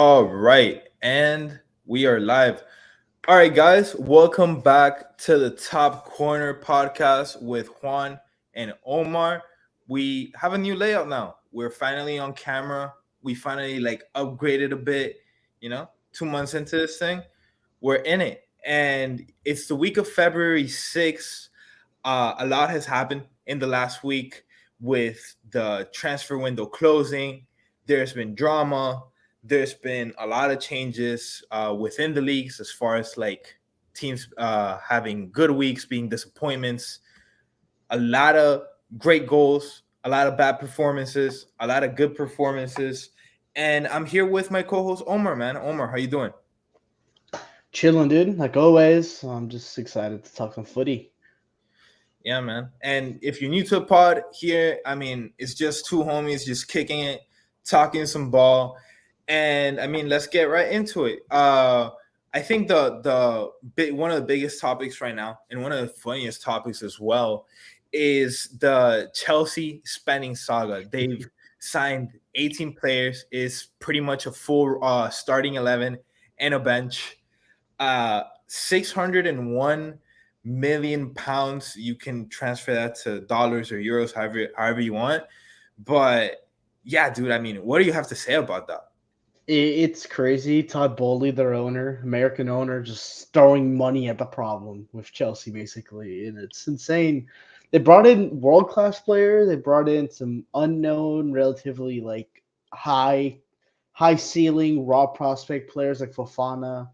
All right, and we are live. All right, guys, welcome back to the Top Corner podcast with Juan and Omar. We have a new layout now. We're finally on camera. We finally upgraded a bit, 2 months into this thing. We're in it. And it's the week of February 6th. A lot has happened in the last week with the transfer window closing. There's been drama. There's been a lot of changes within the leagues as far as teams having good weeks, being disappointments, a lot of great goals, a lot of bad performances, a lot of good performances. And I'm here with my co-host Omar, man. Omar, how you doing? Chilling, dude. Like always. I'm just excited to talk some footy. Yeah, man. And if you're new to the pod here, I mean, it's just two homies just kicking it, talking some ball, and I mean, let's get right into it. I think one of the biggest topics right now, and one of the funniest topics as well, is the Chelsea spending saga. They've signed 18 players, is pretty much a full starting 11 and a bench. 601 million pounds. You can transfer that to dollars or euros, however you want. But yeah, dude, I mean, what do you have to say about that? It's crazy. Todd Bowley, their owner, American owner, just throwing money at the problem with Chelsea, basically. And it's insane. They brought in world class players. They brought in some unknown, relatively high, high ceiling, raw prospect players like Fofana.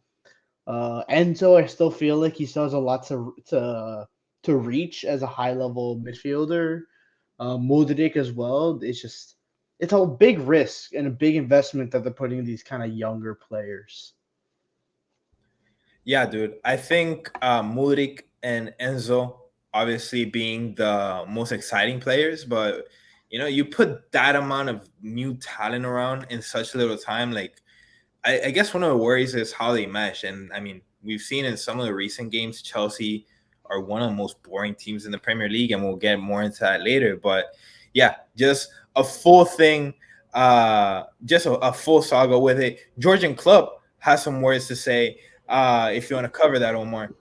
Enzo, I still feel like he still has a lot to reach as a high level midfielder. Modric as well. It's a big risk and a big investment that they're putting in these kind of younger players. Yeah, dude. I think Mudrik and Enzo obviously being the most exciting players, but you put that amount of new talent around in such little time, I guess one of the worries is how they mesh. And I mean, we've seen in some of the recent games, Chelsea are one of the most boring teams in the Premier League, and we'll get more into that later. But yeah, just a full thing, just a full saga with it. Georgian Club has some words to say. If you want to cover that, Omar.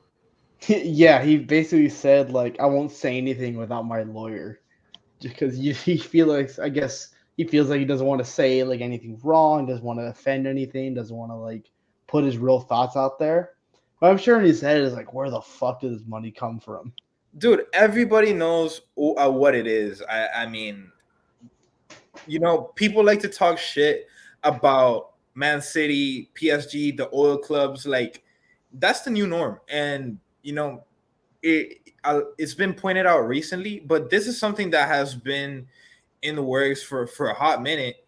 Yeah, he basically said like, I won't say anything without my lawyer, because he feel like, I guess he feels like he doesn't want to say like anything wrong, doesn't want to offend anything, doesn't want to put his real thoughts out there. But I'm sure in his head is like, where the fuck did this money come from? Dude, everybody knows what it is. I mean, people like to talk shit about Man City, PSG, the oil clubs. Like, that's the new norm. And, it's been pointed out recently, but this is something that has been in the works for a hot minute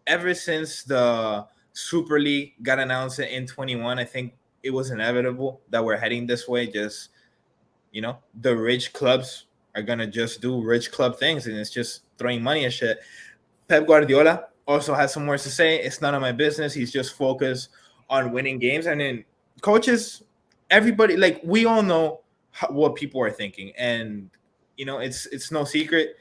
ever since the Super League got announced in 21. I think it was inevitable that we're heading this way. Just, the rich clubs are going to just do rich club things, and it's just throwing money at shit. Pep Guardiola also has some words to say. It's none of my business. He's just focused on winning games. And then coaches, everybody, like, we all know what people are thinking, and it's no secret.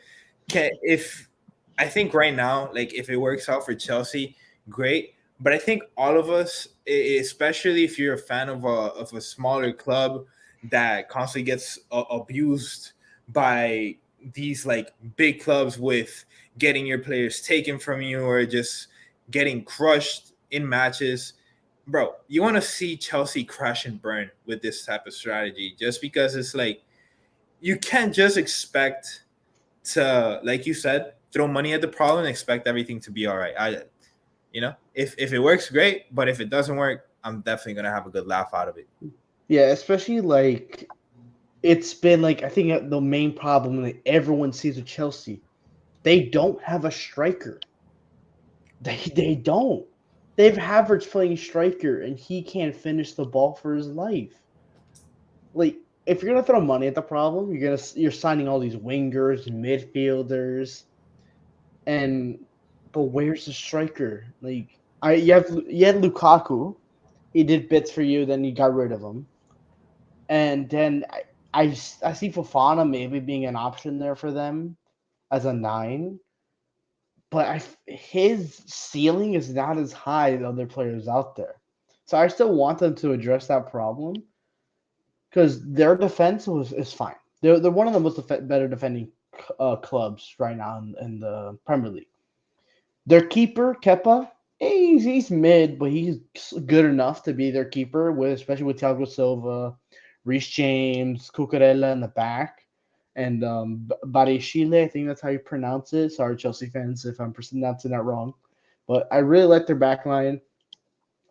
If I think right now, like, if it works out for Chelsea, great. But I think all of us, especially if you're a fan of a smaller club that constantly gets abused by these like big clubs with getting your players taken from you or just getting crushed in matches, bro, you want to see Chelsea crash and burn with this type of strategy, just because it's like you can't just expect to, like you said, throw money at the problem and expect everything to be all right. If it works, great, but if it doesn't work, I'm definitely gonna have a good laugh out of it. Yeah, especially it's been like, I think the main problem that everyone sees with Chelsea, they don't have a striker. They don't. They've Havertz playing striker and he can't finish the ball for his life. Like, if you're gonna throw money at the problem, you're signing all these wingers, midfielders, and but where's the striker? Like, you had Lukaku, he did bits for you, then you got rid of him, and then I see Fofana maybe being an option there for them as a nine. but his ceiling is not as high as other players out there. So I still want them to address that problem because their defense is fine. They're one of the most better defending clubs right now in the Premier League. Their keeper Kepa, he's mid, but he's good enough to be their keeper, especially with Thiago Silva, Reece James, Cucurella in the back, and Barishile. I think that's how you pronounce it. Sorry, Chelsea fans, if I'm pronouncing that wrong. But I really like their back line.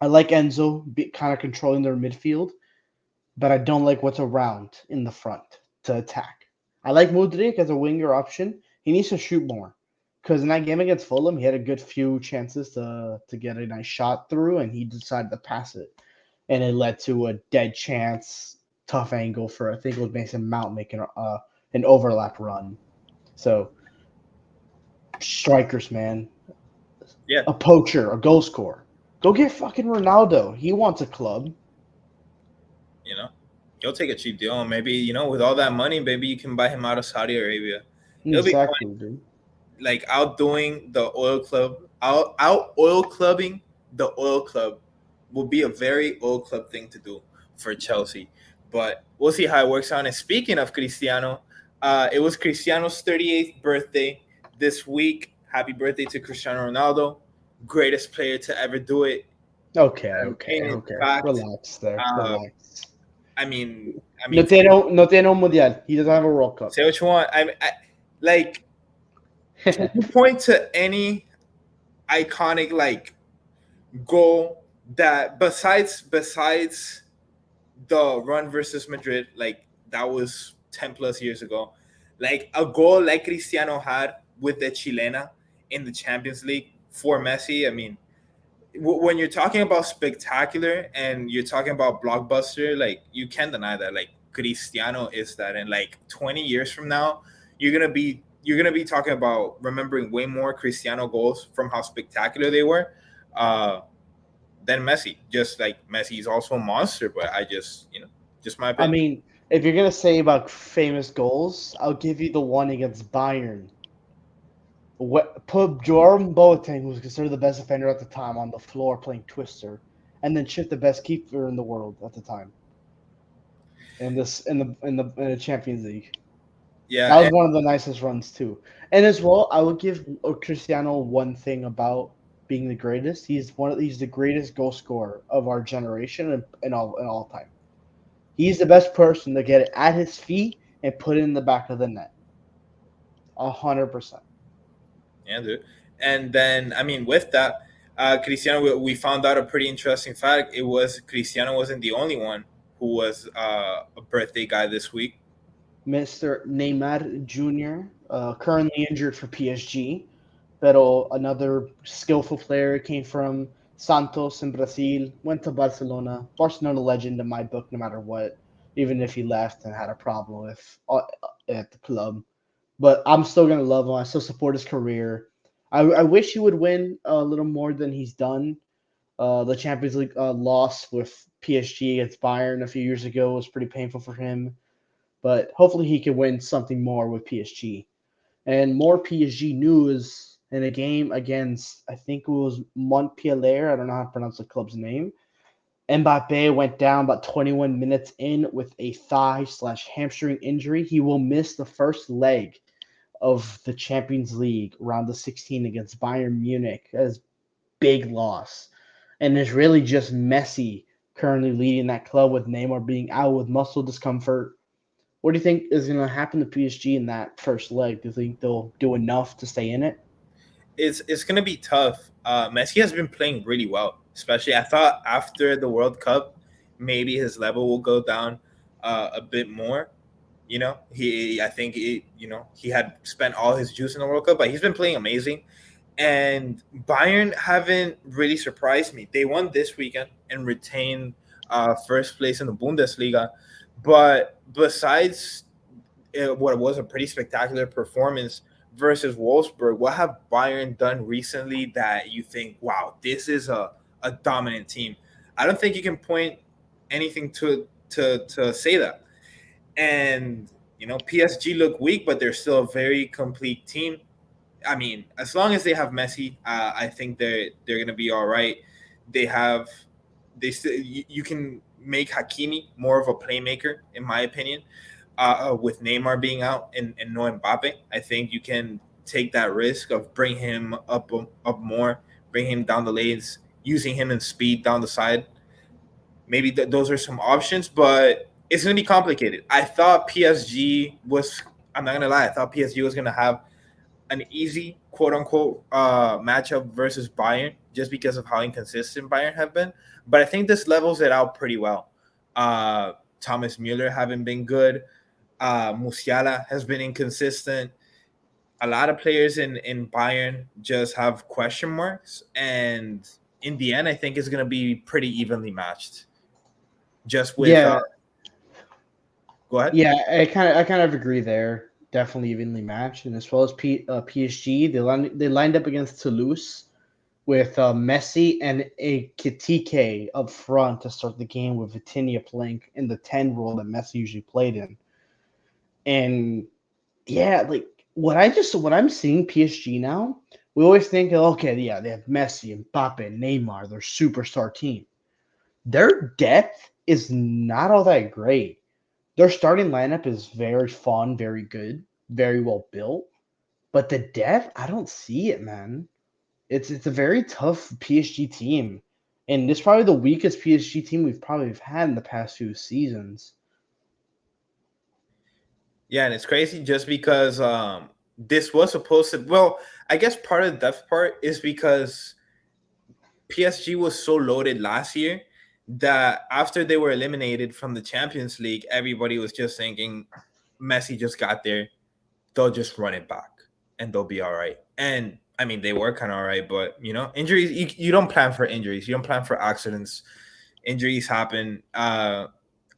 I like Enzo kind of controlling their midfield, but I don't like what's around in the front to attack. I like Mudryk as a winger option. He needs to shoot more because in that game against Fulham, he had a good few chances to get a nice shot through, and he decided to pass it, and it led to a dead chance, tough angle for I think it was Mason Mount making an overlap run. So strikers, man, Yeah, a poacher, a goal scorer. Go get fucking Ronaldo. He wants a club. you know, he'll take a cheap deal. And maybe, with all that money, maybe you can buy him out of Saudi Arabia. It'll be fun. Exactly, dude. Like outdoing the oil club, out oil clubbing the oil club will be a very oil club thing to do for Chelsea. But we'll see how it works out. And speaking of Cristiano, it was Cristiano's 38th birthday this week. Happy birthday to Cristiano Ronaldo, greatest player to ever do it. Okay. Fact, Relax there. uh, Relax. I mean, No tiene un mundial. He doesn't have a World Cup. say what you want. Like, can you point to any iconic goal that besides the run versus Madrid, like that was 10 plus years ago, like a goal like Cristiano had with the Chilena in the Champions League for Messi? I mean, when you're talking about spectacular and you're talking about blockbuster, like you can't deny that. Like Cristiano is that, and like 20 years from now, you're gonna be talking about remembering way more Cristiano goals from how spectacular they were, uh, than Messi. Just like Messi is also a monster, but just my I opinion. mean, if you're gonna say about famous goals, I'll give you the one against Bayern. Put Jerome Boateng, who was considered the best defender at the time, on the floor playing Twister, and then chip the best keeper in the world at the time in the Champions League. Yeah, That was one of the nicest runs too. And as well, I would give Cristiano one thing about being the greatest. He's the greatest goal scorer of our generation in all time. He's the best person to get it at his feet and put it in the back of the net. 100%. yeah, dude. And then, I mean, with that, Cristiano, we found out a pretty interesting fact. It was Cristiano wasn't the only one who was a birthday guy this week. Mr. Neymar Jr., currently injured for PSG, but another skillful player came from Santos in Brazil, went to Barcelona. Barcelona legend in my book, no matter what, even if he left and had a problem with at the club. But I'm still gonna love him. I still support his career. I wish he would win a little more than he's done. The Champions League loss with PSG against Bayern a few years ago was pretty painful for him. But hopefully he can win something more with PSG. And more PSG news in a game against, I think it was Montpellier. I don't know how to pronounce the club's name. Mbappe went down about 21 minutes in with a thigh/hamstring injury. He will miss the first leg of the Champions League round of 16 against Bayern Munich. As big loss. And it's really just Messi currently leading that club with Neymar being out with muscle discomfort. What do you think is going to happen to PSG in that first leg? Do you think they'll do enough to stay in it? It's gonna be tough. Messi has been playing really well, especially I thought after the World Cup, maybe his level will go down a bit more. I think he had spent all his juice in the World Cup, but he's been playing amazing. And Bayern haven't really surprised me. They won this weekend and retained first place in the Bundesliga. But besides what was a pretty spectacular performance versus Wolfsburg, what have Bayern done recently that you think, wow, this is a dominant team? I don't think you can point anything to say that. And PSG look weak, but they're still a very complete team. I mean, as long as they have Messi, I think they're gonna be all right. They have they still you can make Hakimi more of a playmaker, in my opinion. With Neymar being out and no Mbappe, I think you can take that risk of bring him up more, bring him down the lanes, using him in speed down the side. Maybe those are some options, but it's gonna be complicated. I thought PSG was. I'm not gonna lie. I thought PSG was gonna have an easy quote unquote matchup versus Bayern just because of how inconsistent Bayern have been. But I think this levels it out pretty well. Thomas Mueller haven't been good. Musiala has been inconsistent. A lot of players in Bayern just have question marks, and in the end, I think it's going to be pretty evenly matched. Just with Yeah, go ahead. yeah, I kind of agree there. Definitely evenly matched, and as well as PSG, they lined up against Toulouse with Messi and a Kitike up front to start the game with Vitinha playing in the 10 role that Messi usually played in. And yeah, like what I'm seeing PSG now, we always think, okay, yeah, they have Messi, Mbappe, Neymar, their superstar team. Their depth is not all that great. Their starting lineup is very fun, very good, very well built. But the depth, I don't see it, man. It's a very tough PSG team, and it's probably the weakest PSG team we've probably had in the past few seasons. Yeah, and it's crazy just because this was supposed to. Well, I guess part of the depth part is because PSG was so loaded last year that after they were eliminated from the Champions League, everybody was just thinking Messi just got there. They'll just run it back and they'll be all right. And I mean, they were kind of all right, but injuries, you don't plan for injuries. You don't plan for accidents. Injuries happen.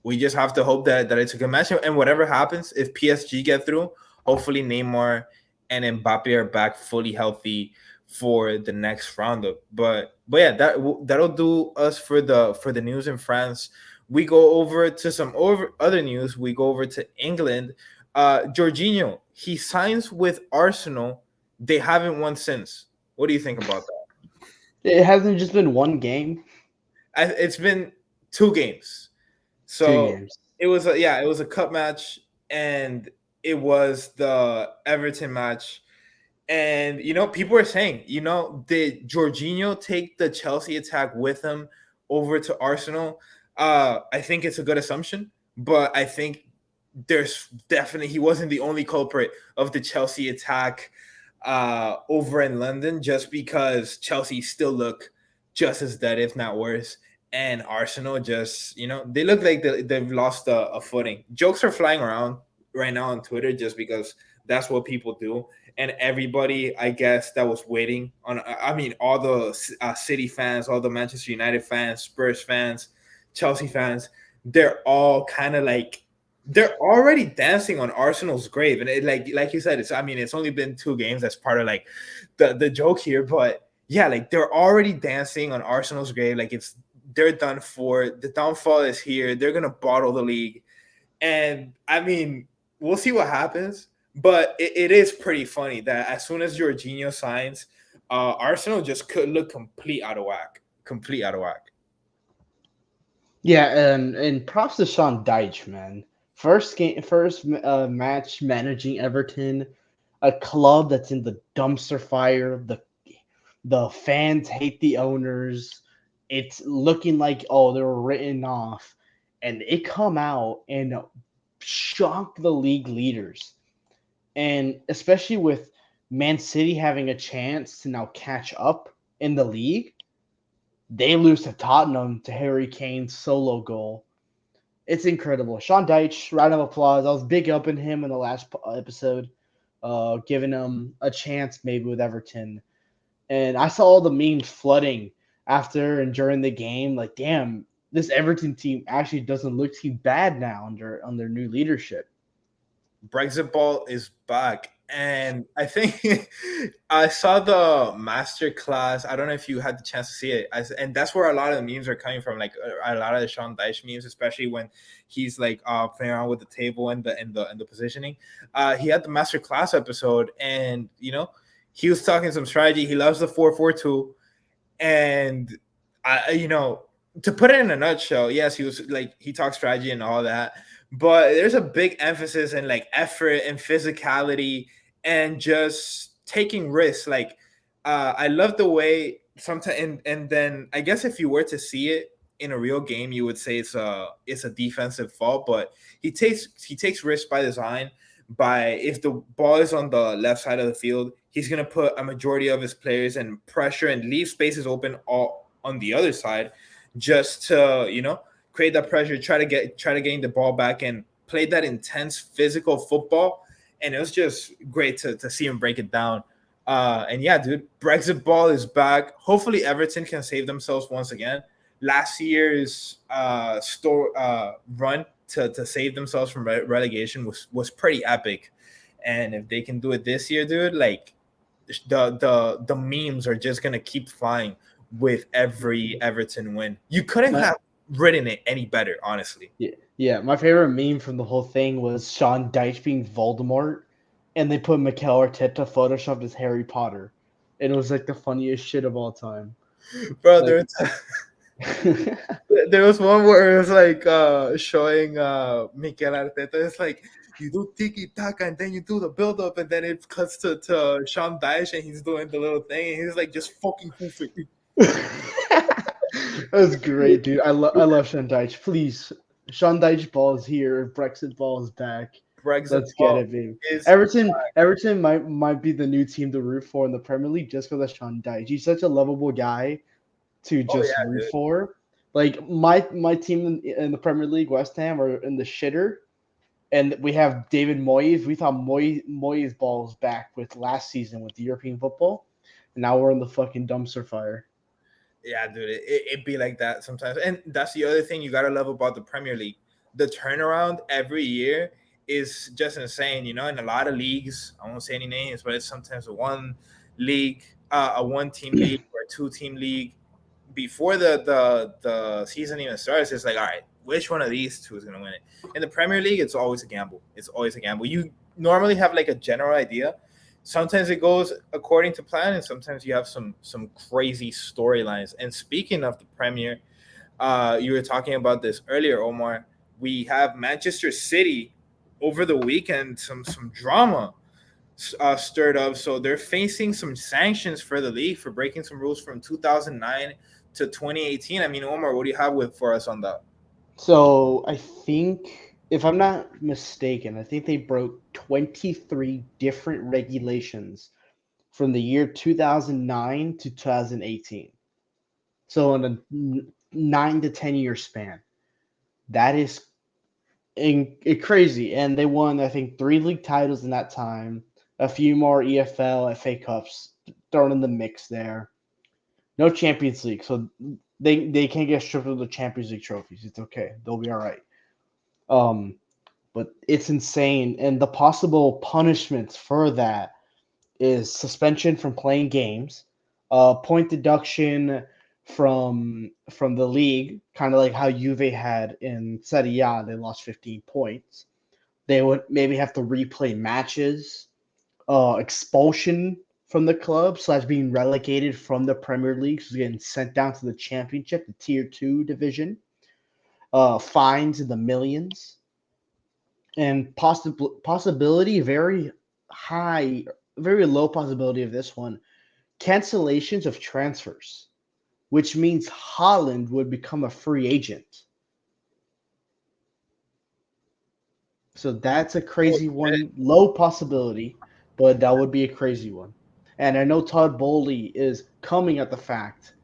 We just have to hope that it's a good match. And whatever happens, if PSG get through, hopefully Neymar and Mbappe are back fully healthy for the next roundup. But yeah, that'll do us for the news in France. We go over to some other news. We go over to England. Jorginho, he signs with Arsenal. They haven't won since. What do you think about that? It hasn't just been one game, It's been two games. two So games. it was a cup match, and it was the Everton match. And people are saying, did Jorginho take the Chelsea attack with him over to Arsenal? I think it's a good assumption, but I think there's definitely he wasn't the only culprit of the Chelsea attack over in London, just because Chelsea still look just as dead, if not worse. And Arsenal just, they look like they've lost a footing. Jokes are flying around right now on Twitter just because that's what people do. And everybody, I guess, that was waiting on, I mean, all the City fans, all the Manchester United fans, Spurs fans, Chelsea fans, they're all kind of like, they're already dancing on Arsenal's grave. And like you said, it's only been two games. That's part of like the joke here. But yeah, like they're already dancing on Arsenal's grave. Like they're done for. The downfall is here. They're gonna bottle the league. And I mean, we'll see what happens. But it is pretty funny that as soon as Jorginho signs, Arsenal just could look complete out of whack. Complete out of whack. Yeah, and props to Sean Dyche, man. First match managing Everton, a club that's in the dumpster fire. The fans hate the owners. It's looking like, oh, they were written off, and they come out and shock the league leaders. And especially with Man City having a chance to now catch up in the league, they lose to Tottenham to Harry Kane's solo goal. It's incredible. Sean Dyche, round of applause. I was big up in him in the last episode, giving him a chance maybe with Everton. And I saw all the memes flooding after and during the game. Like, damn, this Everton team actually doesn't look too bad now under new leadership. Brexit ball is back. And I think I saw the master class. I don't know if you had the chance to see it. And that's where a lot of the memes are coming from. Like a lot of the Sean Dyche memes, especially when he's like playing around with the table and the positioning. He had the master class episode, and He was talking some strategy. He loves the 4-4-2, and to put it in a nutshell, yes, he was like he talks strategy and all that, but there's a big emphasis in like effort and physicality and just taking risks. Like, I love the way sometimes, and then I guess if you were to see it in a real game, you would say it's a defensive fault, but he takes risks by design. By if the ball is on the left side of the field, he's gonna put a majority of his players in pressure and leave spaces open all on the other side, just to create that pressure, try to gain the ball back and play that intense physical football. And it was just great to see him break it down. And yeah, dude, Brexit ball is back. Hopefully, Everton can save themselves once again. Last year's run to save themselves from relegation was pretty epic, and if they can do it this year, dude, like the memes are just gonna keep flying with every Everton win. You couldn't My, have written it any better, honestly. yeah, my favorite meme from the whole thing was Sean Dyche being Voldemort, and they put Mikel Arteta photoshopped as Harry Potter, and it was like the funniest shit of all time. Bro, Like, there was one where it was like showing Mikel Arteta. It's like you do tiki taka and then you do the build up and then it cuts to Sean Dyche and he's doing the little thing and he's like just fucking hoof it. That's great, dude. I love Sean Dyche. Please, Sean Dyche ball is here. Brexit ball is back. Brexit Let's get ball it, baby. is Everton might be the new team to root for in the Premier League just because of Sean Dyche. He's such a lovable guy to oh just yeah, root dude. for. Like my team in the Premier League, West Ham, are in the shitter, and we have David Moyes. We thought Moyes balls back with last season with the European football, and now we're in the fucking dumpster fire. Yeah, dude, it be like that sometimes. And that's the other thing you gotta love about the Premier League. The turnaround every year is just insane. In a lot of leagues, I won't say any names, but it's sometimes a one league, a one team league or a two-team league. Before the season even starts, it's like, all right, which one of these two is gonna win it? In the Premier League, it's always a gamble. It's always a gamble. You normally have like a general idea. Sometimes it goes according to plan, and sometimes you have some crazy storylines. And speaking of the Premier, you were talking about this earlier, Omar. We have Manchester City over the weekend. Some drama stirred up, so they're facing some sanctions for the league for breaking some rules from 2009 to 2018. I mean, Omar, what do you have with for us on that? So I think, if I'm not mistaken, I think they broke 23 different regulations from the year 2009 to 2018. So in a 9 to 10 year span, that is crazy. And they won, I think, 3 league titles in that time, a few more EFL, FA Cups thrown in the mix there. No Champions League, so they can't get stripped of the Champions League trophies. It's okay; they'll be all right. Um, but it's insane, and the possible punishments for that is suspension from playing games, point deduction from the league, kind of like how Juve had in Serie A. They lost 15 points. They would maybe have to replay matches, expulsion from the club slash being relegated from the Premier League, so getting sent down to the Championship, the Tier 2 division, fines in the millions, and possibility very high, very low possibility of this one, cancellations of transfers, which means Holland would become a free agent. So that's a Oh crazy shit! one. Low possibility, but that would be a crazy one. And I know Todd Bowley is coming at the fact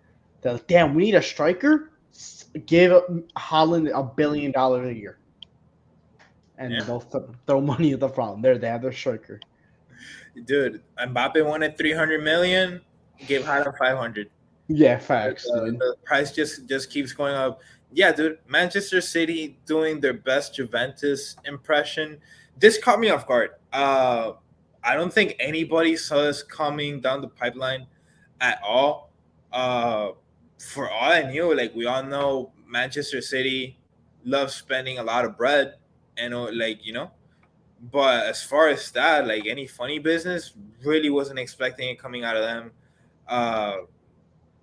that, damn, we need a striker. Give Holland $1 billion a year, and Yeah, they'll throw money at the problem. There, they have their striker. dude, Mbappe wanted 300 million, gave Haaland 500. Yeah, The, facts, dude. the price just keeps going up. Yeah, dude. Manchester City doing their best Juventus impression. This caught me off guard. I don't think anybody saw this coming down the pipeline at all. Uh, for all I knew, like we all know, Manchester City loves spending a lot of bread, and But as far as that, like any funny business, really wasn't expecting it coming out of them. Uh,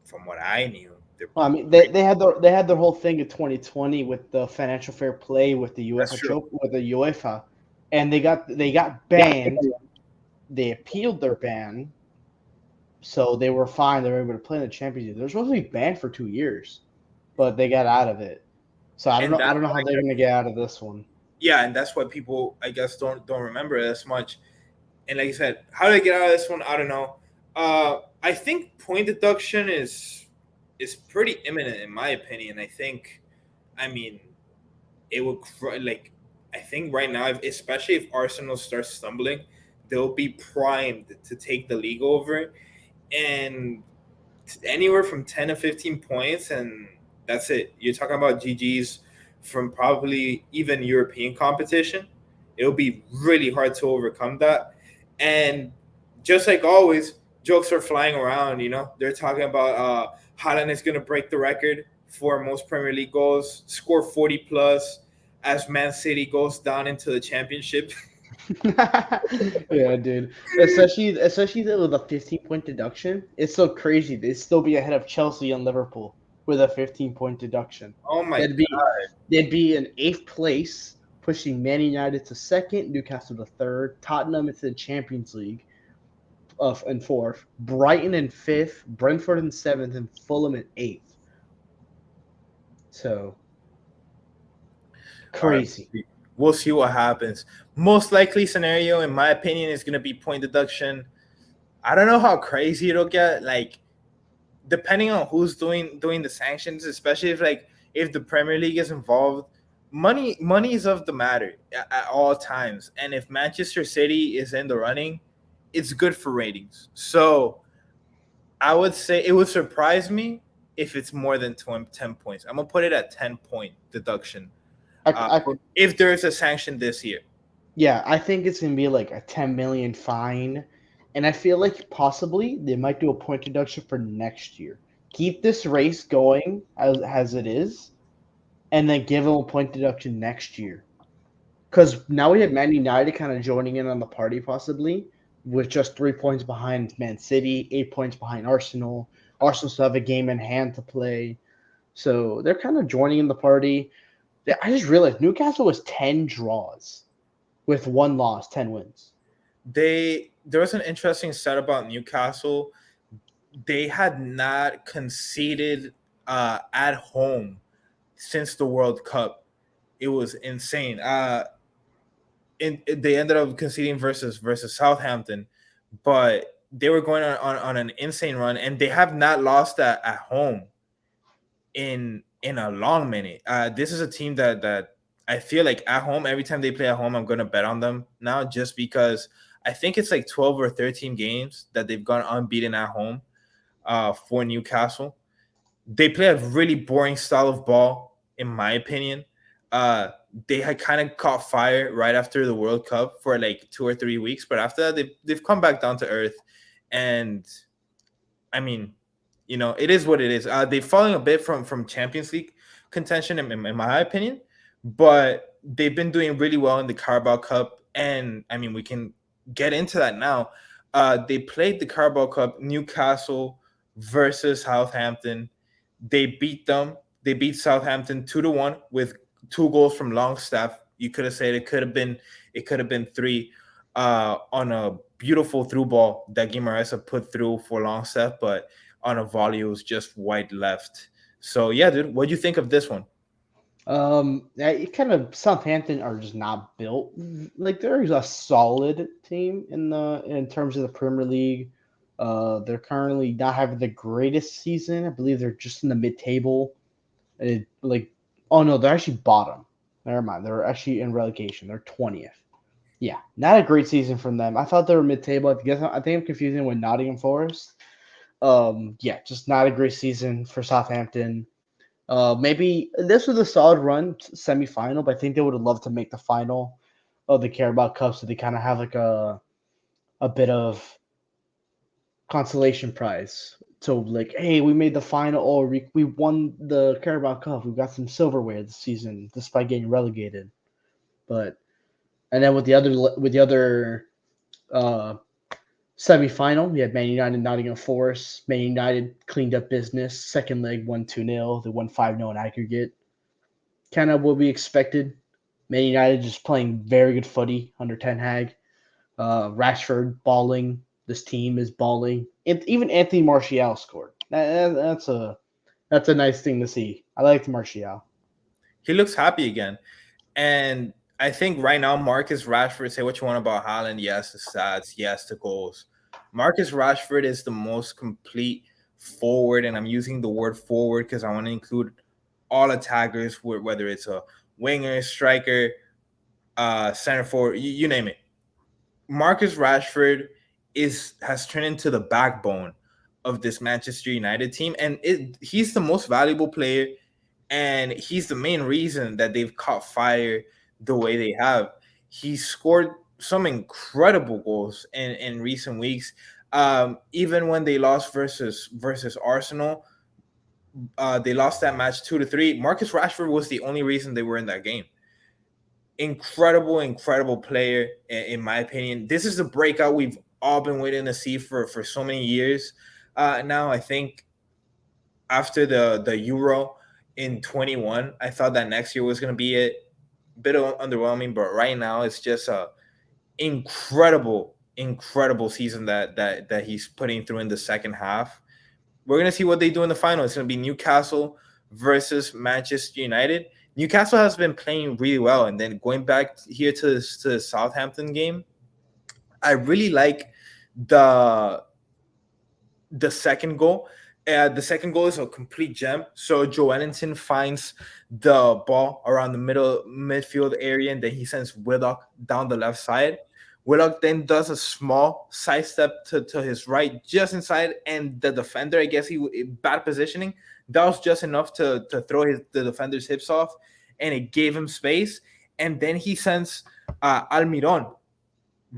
from what I knew, they're Well, I mean, pretty, they had their whole thing in 2020 with the financial fair play with the that's UEFA true. with the UEFA, and they got banned. They appealed their ban, so they were fine. They were able to play in the Champions League. They were supposed to be banned for 2 years, but they got out of it. So I don't And know. I that's don't know how they're going to get out of this one. yeah, and that's what people I guess don't remember it as much. And like I said, how to get out of this one, I don't know. I think point deduction is pretty imminent in my opinion. I mean, it would like I think right now, especially if Arsenal starts stumbling, they'll be primed to take the league over, and anywhere from 10 to 15 points, and that's it. You're talking about GGs from probably even European competition. It'll be really hard to overcome that. And just like always, jokes are flying around. They're talking about Haaland is going to break the record for most Premier League goals, score 40 plus as Man City goes down into the championship. Yeah, dude. Especially with a 15-point deduction. It's so crazy. They'd still be ahead of Chelsea and Liverpool with a 15-point deduction. Oh my They'd be God. they'd be in eighth place, pushing Man United to second, Newcastle to third, Tottenham into the Champions League of in fourth, Brighton in fifth, Brentford in seventh, and Fulham in eighth. So All right. crazy. We'll see what happens. Most likely scenario, in my opinion, is going to be point deduction. I don't know how crazy it'll get. Like, depending on who's doing the sanctions, especially if the Premier League is involved, money is of the matter at all times. And if Manchester City is in the running, it's good for ratings. So I would say it would surprise me if it's more than 10 points. I'm gonna put it at 10 point deduction. Uh, I if there is a sanction this year. Yeah, I think it's gonna be like a 10 million fine, and I feel like possibly they might do a point deduction for next year. Keep this race going as it is, and then give them a point deduction next year. Because now we have Man United kind of joining in on the party, possibly with just 3 points behind Man City, 8 points behind Arsenal. Arsenal still have a game in hand to play, so they're kind of joining in the party. I just realized Newcastle was 10 draws with one loss, 10 wins. There was an interesting stat about Newcastle. They had not conceded at home since the World Cup. It was insane. They ended up conceding versus Southampton, but they were going on an insane run, and they have not lost at home in a long minute. This is a team that I feel like at home, every time they play at home, I'm gonna bet on them now, just because I think it's like 12 or 13 games that they've gone unbeaten at home for Newcastle. They play a really boring style of ball, in my opinion. Uh, they had kind of caught fire right after the World Cup for like 2 or 3 weeks, but after that, they've come back down to earth. And I mean, it is what it is. They're falling a bit from Champions League contention, in my opinion, but they've been doing really well in the Carabao Cup, and I mean, we can get into that now. They played the Carabao Cup, Newcastle versus Southampton. They beat them. They beat Southampton 2-1 with 2 goals from Longstaff. You could have said it could have been three on a beautiful through ball that Guimaraes put through for Longstaff, but on a volley it was just wide left. So yeah, dude, what do you think of this one? It kind of Southampton are just not built like they're a solid team in terms of the Premier League. They're currently not having the greatest season. I believe they're just in the mid-table. Like, oh no, they're actually bottom. Never mind, they're actually in relegation. They're 20th. Yeah, not a great season from them. I thought they were mid-table. I think I'm confusing with Nottingham Forest. Yeah, just not a great season for Southampton. Maybe this was a solid run semifinal, but I think they would have loved to make the final of the Carabao Cup, so they kind of have like a bit of consolation prize. So like, hey, we made the final, or we won the Carabao Cup. We got some silverware this season, despite getting relegated. But And then with the other uh, semifinal, we had Man United, Nottingham Forest. Man United cleaned up business. Second leg won 2-0. They won 5-0 in aggregate. Kind of what we expected. Man United just playing very good footy under Ten Hag. Rashford balling. This team is balling. And even Anthony Martial scored. That's a nice thing to see. I like Martial. He looks happy again. And I think right now, Marcus Rashford, say what you want about Haaland, yes, the stats, yes, the goals. Marcus Rashford is the most complete forward, and I'm using the word forward because I want to include all attackers, whether it's a winger, striker, center forward, you name it. Marcus Rashford has turned into the backbone of this Manchester United team, and he's the most valuable player, and he's the main reason that they've caught fire the way they have. He scored some incredible goals in recent weeks. Even when they lost versus Arsenal, they lost that match 2-3. Marcus Rashford was the only reason they were in that game. Incredible player, in my opinion. This is the breakout we've all been waiting to see for so many years. Now, I think after the Euro in 21, I thought that next year was going to be a bit underwhelming, but right now it's just a incredible season that he's putting through in the second half. We're going to see what they do in the final. It's going to be Newcastle versus Manchester United. Newcastle has been playing really well, and then going back here to the Southampton game, I really like the second goal. The second goal is a complete gem. So Joe Ellington finds the ball around the midfield area, and then he sends Willock down the left side. Willock then does a small sidestep to his right, just inside, and the defender, I guess bad positioning. That was just enough to throw the defender's hips off, and it gave him space. And then he sends Almiron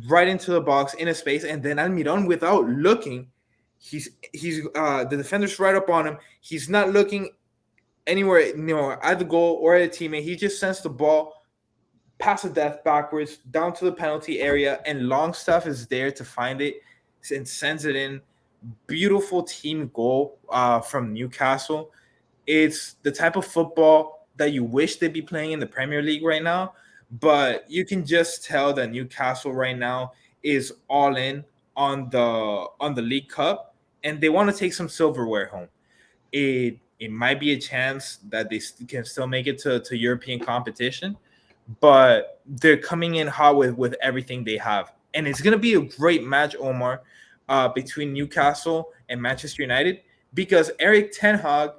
right into the box in a space, and then Almiron, without looking, he's the defender's right up on him. He's not looking anywhere, at the goal or at a teammate. He just sends the ball past the death backwards down to the penalty area, and Longstaff is there to find it and sends it in. Beautiful team goal from Newcastle. It's the type of football that you wish they'd be playing in the Premier League right now, but you can just tell that Newcastle right now is all in on the League Cup, and they want to take some silverware home. It might be a chance that they can still make it to European competition, but they're coming in hot with everything they have, and it's gonna be a great match, Omar, between Newcastle and Manchester United, because Eric Ten Hag,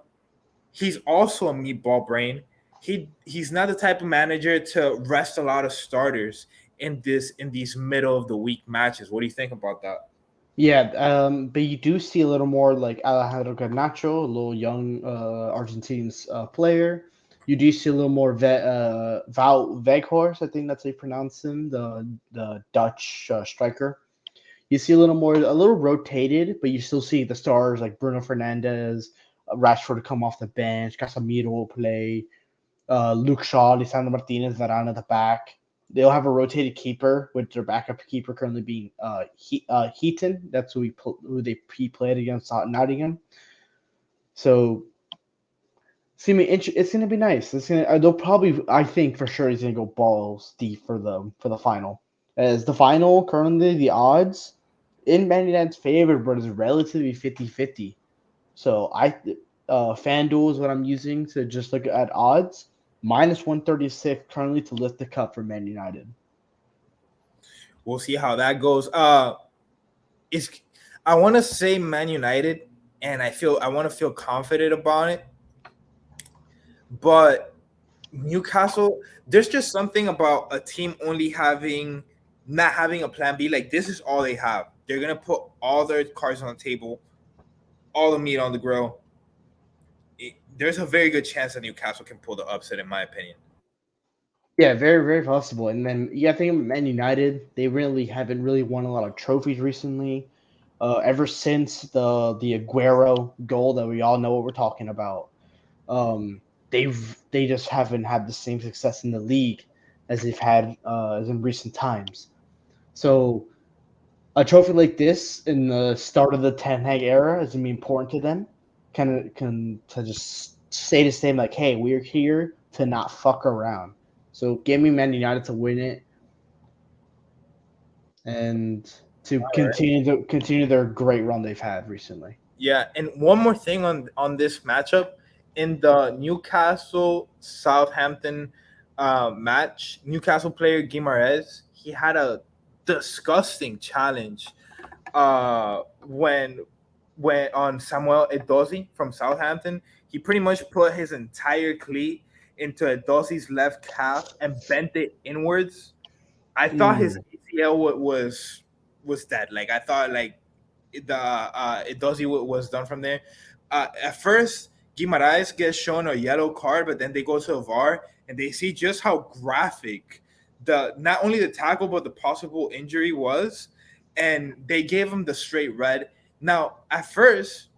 he's also a meatball brain. He's not the type of manager to rest a lot of starters in these middle of the week matches. What do you think about that? Yeah, but you do see a little more like Alejandro Garnacho, a little young Argentine player. You do see a little more Val Veghorst, I think that's how you pronounce him, the Dutch striker. You see a little rotated, but you still see the stars like Bruno Fernandes, Rashford come off the bench, Casemiro will play, Luke Shaw, Lisandro Martinez, Varane at the back. They'll have a rotated keeper, with their backup keeper currently being Heaton. That's who he played against Nottingham. So it's gonna be nice. They'll probably, I think for sure he's gonna go balls deep for the final. As the final currently, the odds in Man United's favor, but is relatively 50-50. So FanDuel is what I'm using to just look at odds. -136 currently to lift the cup for Man United. We'll see how that goes. Is I want to say Man United, and I want to feel confident about it, but Newcastle, there's just something about a team not having a plan B. Like, this is all they have. They're gonna put all their cards on the table, all the meat on the grill. There's a very good chance that Newcastle can pull the upset, in my opinion. Yeah, very, very possible. And then I think Man United, they really haven't really won a lot of trophies recently. Ever since the Aguero goal that we all know what we're talking about. They just haven't had the same success in the league as they've had as in recent times. So a trophy like this in the start of the Ten Hag era is gonna be important to them. Can to just say the same like, hey, we're here to not fuck around. So give me Man United to win it and to continue their great run they've had recently. Yeah, and one more thing on this matchup in the Newcastle Southampton match, Newcastle player Guimaraes, he had a disgusting challenge when on Samuel Edozie from Southampton. He pretty much put his entire cleat into Edozie's left calf and bent it inwards. I thought his Ooh. ACL was dead. Like I thought, like the Edozie was done from there. At first, Guimaraes gets shown a yellow card, but then they go to a VAR and they see just how graphic the not only the tackle but the possible injury was, and they gave him the straight red. Now, at first,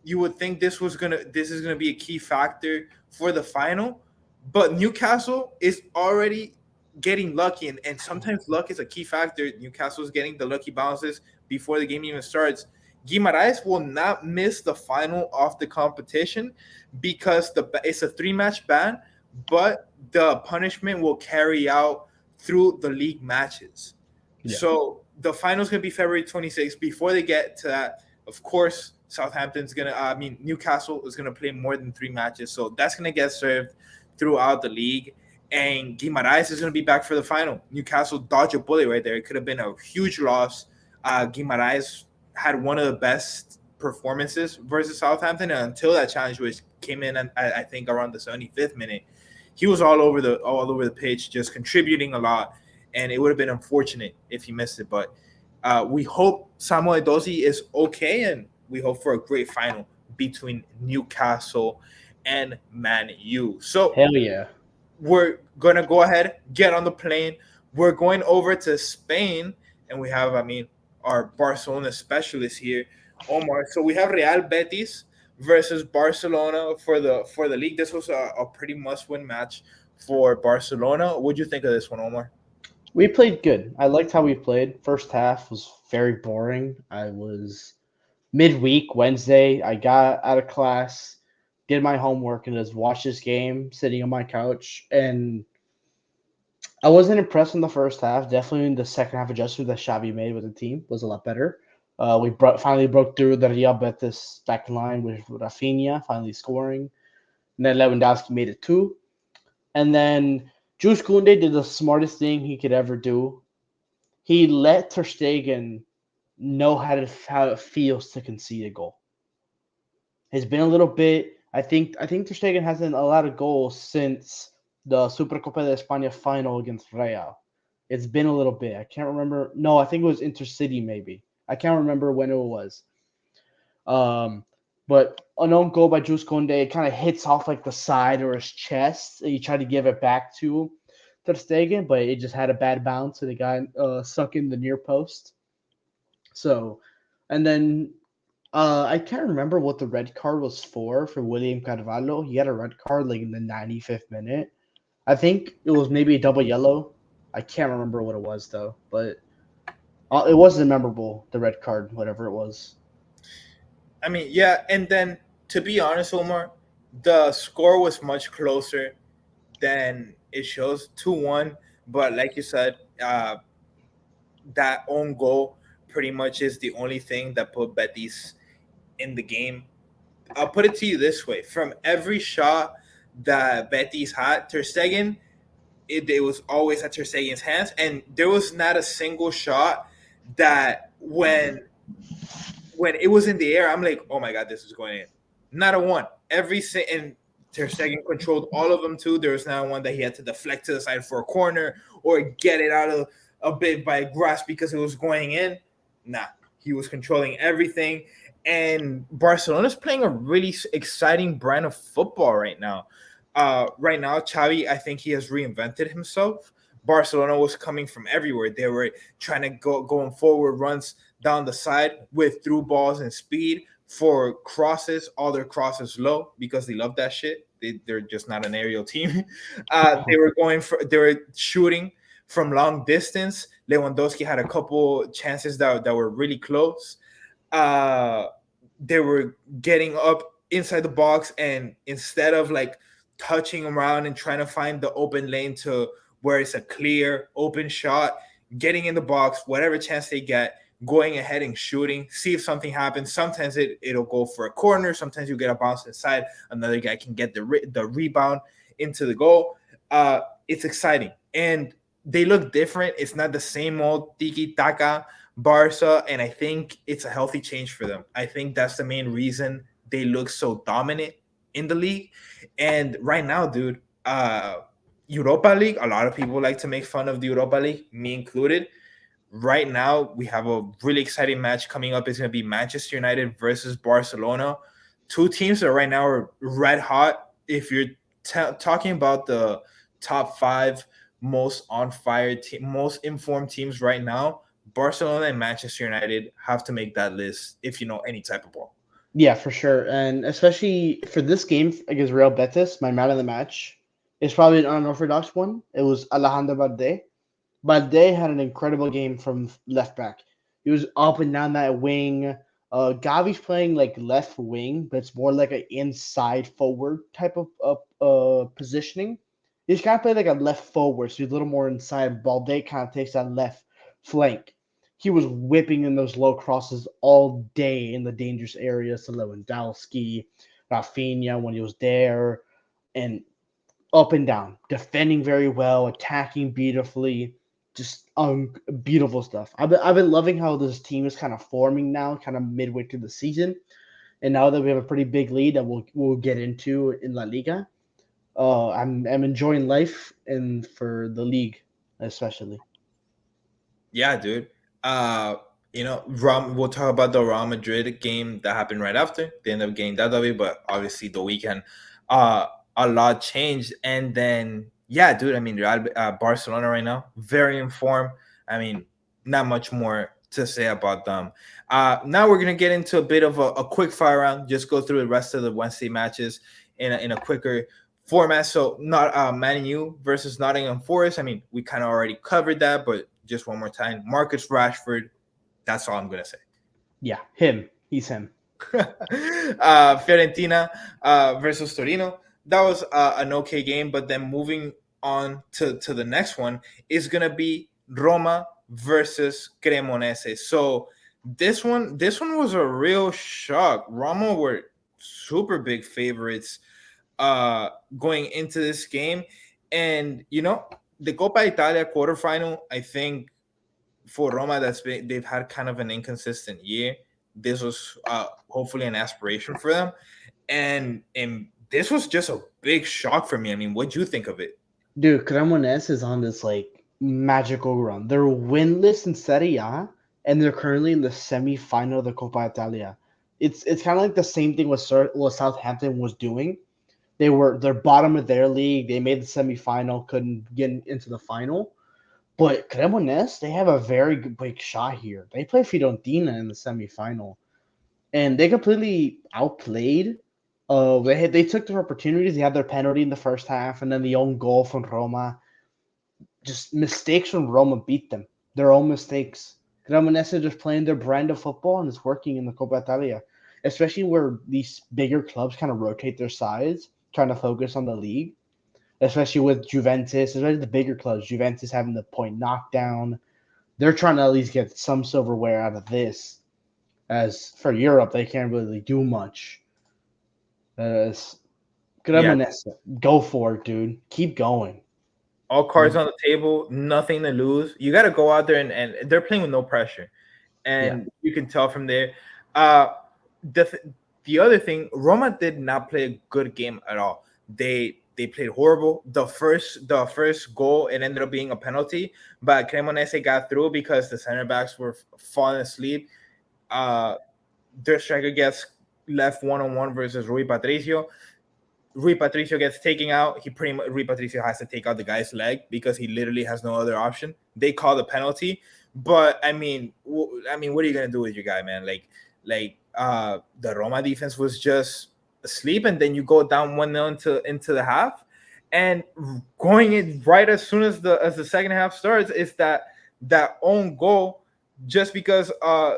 you would think this is gonna be a key factor for the final, but Newcastle is already getting lucky, and sometimes luck is a key factor. Newcastle is getting the lucky bounces before the game even starts. Guimaraes will not miss the final of the competition because it's a 3-match ban, but the punishment will carry out through the league matches. Yeah. So the finals gonna be February 26th. Before they get to that, of course, Newcastle is gonna play more than 3 matches, so that's gonna get served throughout the league. And Guimaraes is gonna be back for the final. Newcastle dodged a bullet right there. It could have been a huge loss. Guimaraes had one of the best performances versus Southampton, and until that challenge, which came in, I think around the 75th minute, he was all over the pitch, just contributing a lot. And it would have been unfortunate if he missed it. But we hope Samuel Edozie is okay, and we hope for a great final between Newcastle and Man U. So Hell yeah. we're gonna go ahead, get on the plane. We're going over to Spain, and we have, our Barcelona specialist here, Omar. So we have Real Betis versus Barcelona for the league. This was a pretty must-win match for Barcelona. What'd you think of this one, Omar? We played good. I liked how we played. First half was very boring. I was midweek Wednesday. I got out of class, did my homework, and just watched this game sitting on my couch. And I wasn't impressed in the first half. Definitely in the second half adjustment that Xavi made with the team was a lot better. Finally broke through the Real Betis back line with Rafinha finally scoring. And then Lewandowski made it two. And then Jules Koundé did the smartest thing he could ever do. He let Ter Stegen know how it feels to concede a goal. It's been a little bit. I think Ter Stegen hasn't allowed a goal since the Supercopa de España final against Real. It's been a little bit. I can't remember. No, I think it was Intercity maybe. I can't remember when it was. Um, but an own goal by Jules Koundé, it kind of hits off like the side or his chest. And he tried to give it back to Ter Stegen, but it just had a bad bounce and it got stuck in the near post. So, and then I can't remember what the red card was for William Carvalho. He had a red card like in the 95th minute. I think it was maybe a double yellow. I can't remember what it was though, but it wasn't memorable. The red card, whatever it was. Yeah, and then to be honest, Omar, the score was much closer than it shows, 2-1. But like you said, that own goal pretty much is the only thing that put Betis in the game. I'll put it to you this way: from every shot that Betis had, Ter Stegen, it was always at Ter Stegen's hands, and there was not a single shot that when it was in the air, I'm like, oh my god, this is going in. Not a one. And Ter Stegen controlled all of them too. There was not one that he had to deflect to the side for a corner or get it out of a bit by grasp because it was going in. Nah, he was controlling everything. And Barcelona's playing a really exciting brand of football right now. Right now, Xavi, I think he has reinvented himself. Barcelona was coming from everywhere. They were trying to going forward runs down the side with through balls and speed for crosses, all their crosses low because they love that shit. they're just not an aerial team. They were shooting from long distance. Lewandowski had a couple chances that were really close. uh they were getting up inside the box, and instead of like touching around and trying to find the open lane to where it's a clear open shot, getting in the box, whatever chance they get, going ahead and shooting, see if something happens. Sometimes it'll go for a corner, sometimes you get a bounce inside, another guy can get the rebound into the goal. It's exciting, and they look different. It's not the same old tiki taka Barca, and I think it's a healthy change for them. I think that's the main reason they look so dominant in the league. And right now, dude, Europa League, a lot of people like to make fun of the Europa League, me included. Right now, we have a really exciting match coming up. It's going to be Manchester United versus Barcelona. Two teams that right now are red hot. If you're talking about the top five most on fire, most informed teams right now, Barcelona and Manchester United have to make that list if you know any type of ball. Yeah, for sure. And especially for this game against Real Betis, my man of the match is probably an unorthodox one. It was Alejandro Balde. Balde had an incredible game from left back. He was up and down that wing. Gavi's playing like left wing, but it's more like an inside forward type of positioning. He's kind of play like a left forward, so he's a little more inside. Balde kind of takes that left flank. He was whipping in those low crosses all day in the dangerous areas to Lewandowski, Rafinha when he was there, and up and down, defending very well, attacking beautifully, just beautiful stuff. I've been loving how this team is kind of forming now, kind of midway through the season, and now that we have a pretty big lead that we'll get into in La Liga, I'm enjoying life and for the league especially. Yeah, dude. Uh, we'll talk about the Real Madrid game that happened right after. They ended up getting that W, but obviously the weekend, uh, a lot changed. And then, yeah, dude. I mean, Barcelona right now, very informed. I mean, not much more to say about them. Now we're gonna get into a bit of a quick fire round. Just go through the rest of the Wednesday matches in a quicker format. So not Man U versus Nottingham Forest. I mean, we kind of already covered that, but just one more time, Marcus Rashford. That's all I'm gonna say. Yeah, him. He's him. Fiorentina versus Torino. That was an okay game, but then moving on to the next one is gonna be Roma versus Cremonese. So this one was a real shock. Roma were super big favorites uh going into this game, and the Coppa Italia quarterfinal, I think for Roma, they've had kind of an inconsistent year. This was hopefully an aspiration for them, and this was just a big shock for me. I mean, what do you think of it? Dude, Cremonese is on this like magical run. They're winless in Serie A, and they're currently in the semi-final of the Coppa Italia. It's kind of like the same thing what Southampton was doing. They're bottom of their league. They made the semi-final, couldn't get into the final. But Cremonese, they have a very big shot here. They play Fiorentina in the semi-final, and they completely outplayed. They took their opportunities. They had their penalty in the first half, and then the own goal from Roma. Just mistakes from Roma beat them. Their own mistakes. Cremonese are just playing their brand of football, and it's working in the Coppa Italia, especially where these bigger clubs kind of rotate their sides, trying to focus on the league. Especially with Juventus, especially the bigger clubs. Juventus having the point knockdown. They're trying to at least get some silverware out of this. As for Europe, they can't really do much. As Yeah, Cremonese, go for it, dude. Keep going. all cards on the table, nothing to lose. You got to go out there, and they're playing with no pressure, Yeah. and you can tell from there. Uh, the other thing, Roma did not play a good game at all. They played horrible. The first goal, it ended up being a penalty, but Cremonese got through because the center backs were falling asleep. Uh, their striker gets left 1-on-1 versus Rui Patricio. Rui Patricio gets taken out. Rui Patricio has to take out the guy's leg because he literally has no other option. They call the penalty, but I mean, what are you gonna do with your guy, man? Like the Roma defense was just asleep, and then you go down 1-0 into the half, and going in right as soon as the second half starts is that own goal, just because a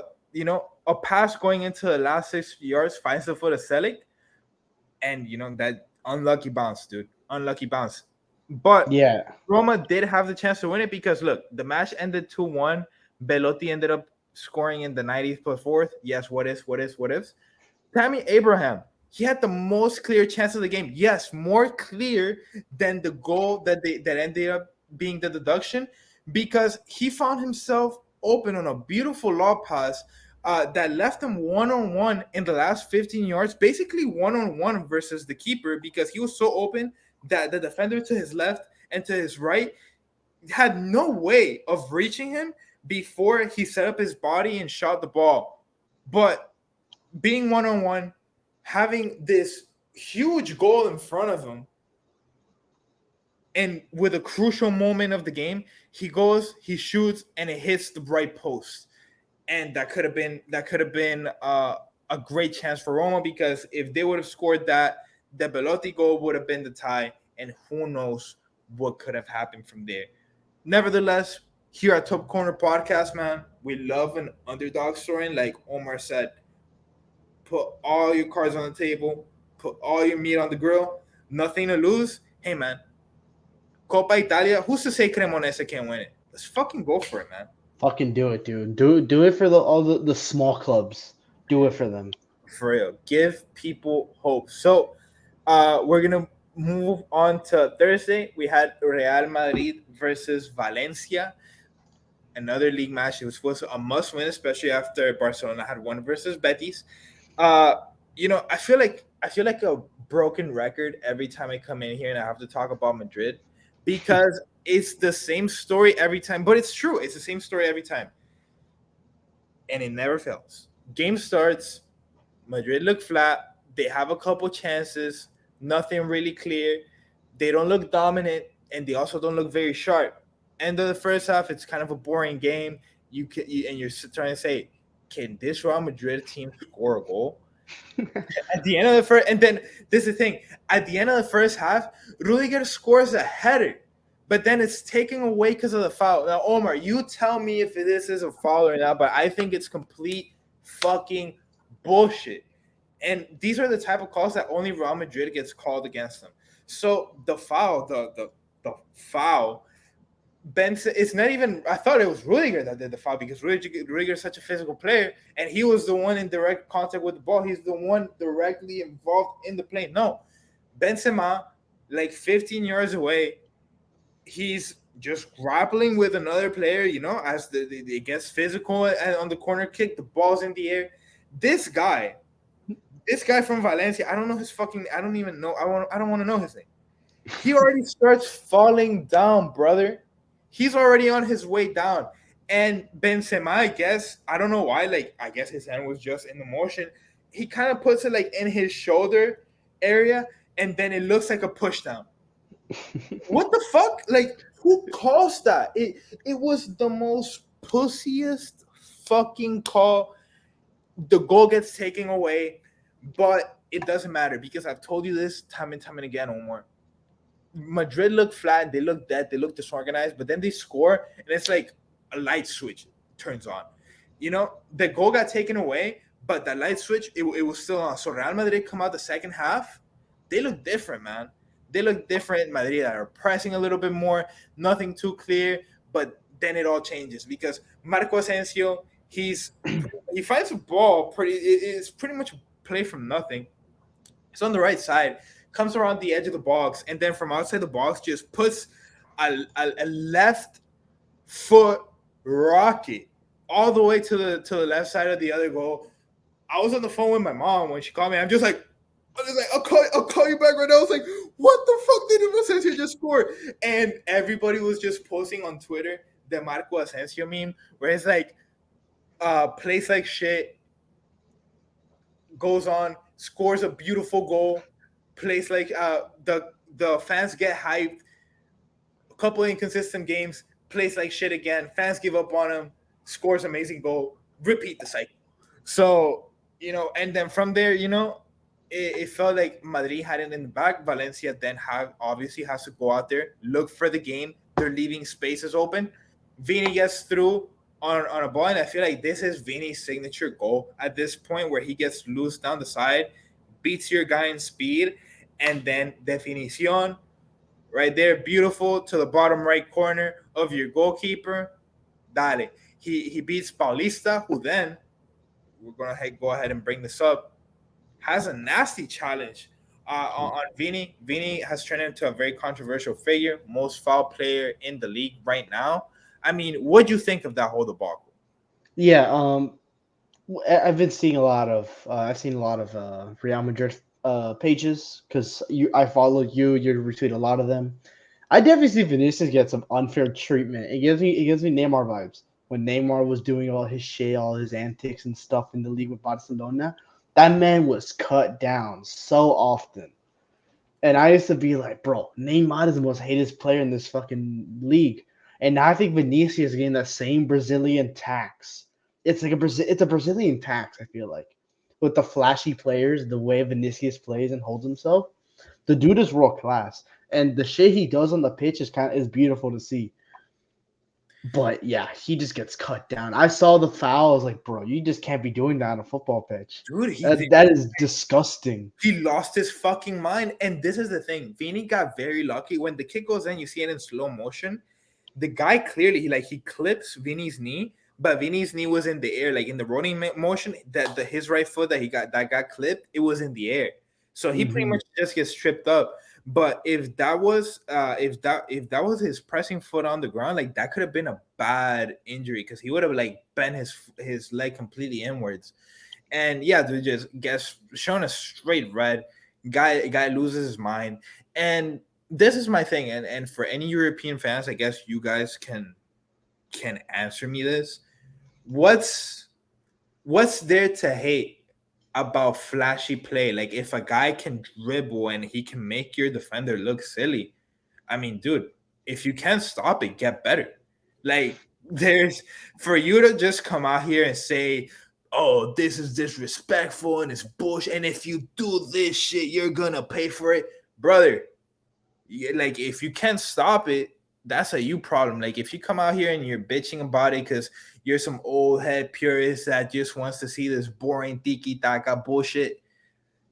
pass going into the last 6 yards finds the foot of Selic, and that unlucky bounce, dude, unlucky bounce. But Yeah. Roma did have the chance to win it, because look, the match ended 2-1. Belotti ended up scoring in the 90th plus fourth. Yes, what ifs. Tammy Abraham, he had the most clear chance of the game. Yes, more clear than the goal that ended up being the deduction, because he found himself open on a beautiful law pass that left him one-on-one in the last 15 yards, basically one-on-one versus the keeper, because he was so open that the defender to his left and to his right had no way of reaching him before he set up his body and shot the ball. But being one-on-one, having this huge goal in front of him, and with a crucial moment of the game, he goes, he shoots, and it hits the right post. And that could have been a great chance for Roma, because if they would have scored that, the Belotti goal would have been the tie, and who knows what could have happened from there. Nevertheless, here at Top Corner Podcast, man, we love an underdog story. And like Omar said, put all your cards on the table, put all your meat on the grill, nothing to lose. Hey, man, Copa Italia, who's to say Cremonese can't win it? Let's fucking go for it, man. Fucking do it, dude. Do it for all the small clubs. Do it for them. For real. Give people hope. So we're gonna move on to Thursday. We had Real Madrid versus Valencia. Another league match. It was supposed to a must win, especially after Barcelona had won versus Betis. Uh, I feel like a broken record every time I come in here and I have to talk about Madrid, because it's the same story every time. But it's true. It's the same story every time, and it never fails. Game starts, Madrid look flat. They have a couple chances, nothing really clear. They don't look dominant, and they also don't look very sharp. End of the first half, it's kind of a boring game. And you're trying to say, can this Real Madrid team score a goal? At the end of the first, and then this is the thing. At the end of the first half, Rudiger scores a header, but then it's taken away because of the foul. Now, Omar, you tell me if this is a foul or not, but I think it's complete fucking bullshit. And these are the type of calls that only Real Madrid gets called against them. So the foul, the foul, Benson, it's not even. I thought it was Rudiger that did the foul, because Rudiger is such a physical player, and he was the one in direct contact with the ball. He's the one directly involved in the play. No, Benzema, like 15 yards away, he's just grappling with another player. As it gets physical and on the corner kick, the ball's in the air. This guy, from Valencia, I don't know his fucking. I don't even know. I don't want to know his name. He already starts falling down, brother. He's already on his way down. And Benzema, I guess, I don't know why, like, I guess his hand was just in the motion. He kind of puts it like in his shoulder area, and then it looks like a push down. What the fuck? Like, who calls that? It was the most pussiest fucking call. The goal gets taken away, but it doesn't matter, because I've told you this time and time and again, Omar. Madrid look flat, they look dead, they look disorganized, but then they score, and it's like a light switch turns on. The goal got taken away, but that light switch, it was still on. So Real Madrid come out the second half, they look different, man. They look different. Madrid are pressing a little bit more, nothing too clear, but then it all changes, because Marco Asensio, he finds a ball it's pretty much play from nothing. It's on the right side, comes around the edge of the box, and then from outside the box just puts a left foot rocket all the way to the left side of the other goal. I was on the phone with my mom when she called me. I'm just like, I'll call you back right now. I was like, what the fuck did Asensio just score? And everybody was just posting on Twitter the Marco Asensio meme, where it's like, plays like shit, goes on, scores a beautiful goal, plays like the fans get hyped, a couple inconsistent games, plays like shit again, fans give up on him, scores amazing goal, repeat the cycle. So, and then from there, it felt like Madrid had it in the back. Valencia then obviously has to go out there, look for the game. They're leaving spaces open. Vini gets through on a ball, and I feel like this is Vini's signature goal at this point, where he gets loose down the side, beats your guy in speed, and then definición right there, beautiful to the bottom right corner of your goalkeeper. Dale. He beats Paulista, who then we're gonna go ahead and bring this up, has a nasty challenge on Vini. Vini has turned into a very controversial figure, most foul player in the league right now. I mean, what do you think of that whole debacle? Yeah, I've been seeing a lot of I've seen a lot of Real Madrid pages because I follow you. You retweet a lot of them. I definitely see Vinicius get some unfair treatment. It gives me Neymar vibes when Neymar was doing all his shit, all his antics and stuff in the league with Barcelona. That man was cut down so often, and I used to be like, bro, Neymar is the most hated player in this fucking league. And now I think Vinicius is getting that same Brazilian tax. It's like it's a Brazilian tax, I feel like. With the flashy players, the way Vinicius plays and holds himself, the dude is world class. And the shit he does on the pitch is beautiful to see. But yeah, he just gets cut down. I saw the foul. I was like, bro, you just can't be doing that on a football pitch. Dude, That is disgusting. he lost his fucking mind. And this is the thing. Vini got very lucky. When the kick goes in, you see it in slow motion. The guy clearly he clips Vini's knee, but Vini's knee was in the air, like in the rolling motion. That his right foot that got clipped, it was in the air. So he pretty Hmm. much just gets tripped up. But if that was his pressing foot on the ground, like that could have been a bad injury because he would have like bent his leg completely inwards. And yeah, dude just gets shown a straight red. Guy loses his mind. And this is my thing. And for any European fans, I guess you guys can answer me this. What's what's there to hate about flashy play? Like if a guy can dribble and he can make your defender look silly, I mean, dude, if you can't stop it, get better. Like there's for you to just come out here and say, "Oh, this is disrespectful and it's bullshit," and if you do this shit, you're gonna pay for it, brother. Like if you can't stop it, that's a you problem. Like if you come out here and you're bitching about it because you're some old head purist that just wants to see this boring tiki taka bullshit.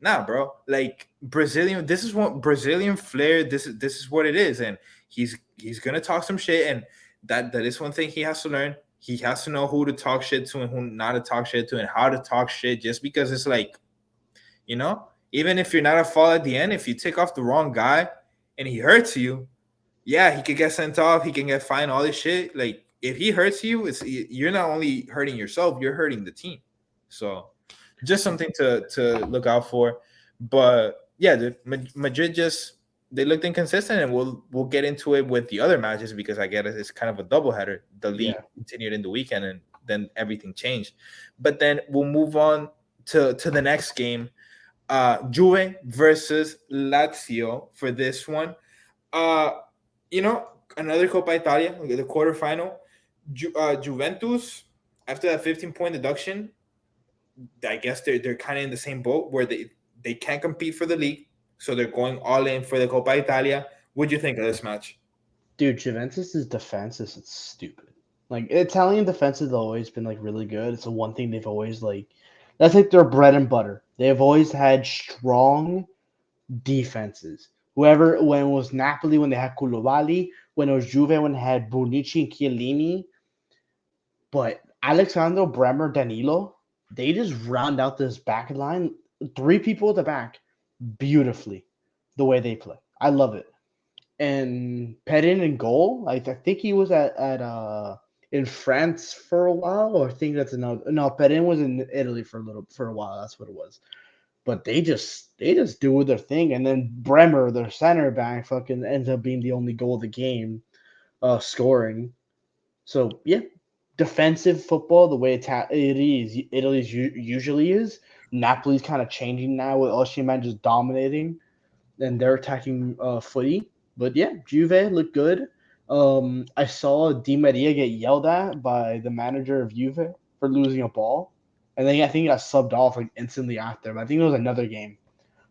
Nah, bro. Like Brazilian, this is what Brazilian flair. This is what it is, and he's gonna talk some shit, and that is one thing he has to learn. He has to know who to talk shit to and who not to talk shit to, and how to talk shit. Just because it's like, you know, even if you're not at fault at the end, if you take off the wrong guy and he hurts you, yeah, he could get sent off. He can get fined. All this shit. Like if he hurts you, you're not only hurting yourself, you're hurting the team. So just something to look out for. But yeah, dude, Madrid just they looked inconsistent, and we'll get into it with the other matches because I get it. It's kind of a doubleheader. The league Yeah. continued in the weekend, and then everything changed. But then we'll move on to the next game. Juve versus Lazio for this one. Uh, another Coppa Italia, the quarterfinal. Juventus, after that 15-point deduction, I guess they're kind of in the same boat where they can't compete for the league, so they're going all in for the Coppa Italia. What do you think of this match? Dude, Juventus' defense is stupid. Like Italian defense has always been like really good. It's the one thing they've always like. That's like their bread and butter. They've always had strong defenses. Whoever when it was Napoli when they had Koulibaly, when it was Juve when they had Bonucci and Chiellini, but Alexandro Bremer, Danilo, they just round out this back line. Three people at the back, beautifully, the way they play. I love it. And Pedin in goal. I think he was at in France for a while, or I think that's another. No, Pedin was in Italy for a while. That's what it was. But they just do their thing, and then Bremer, their center back, fucking ends up being the only goal of the game, scoring. So yeah, defensive football the way Italy's usually is. Napoli's kind of changing now with Osimhen just dominating and they're attacking footy. But yeah, Juve looked good. I saw Di Maria get yelled at by the manager of Juve for losing a ball, and then I think he got subbed off like instantly after. But I think it was another game.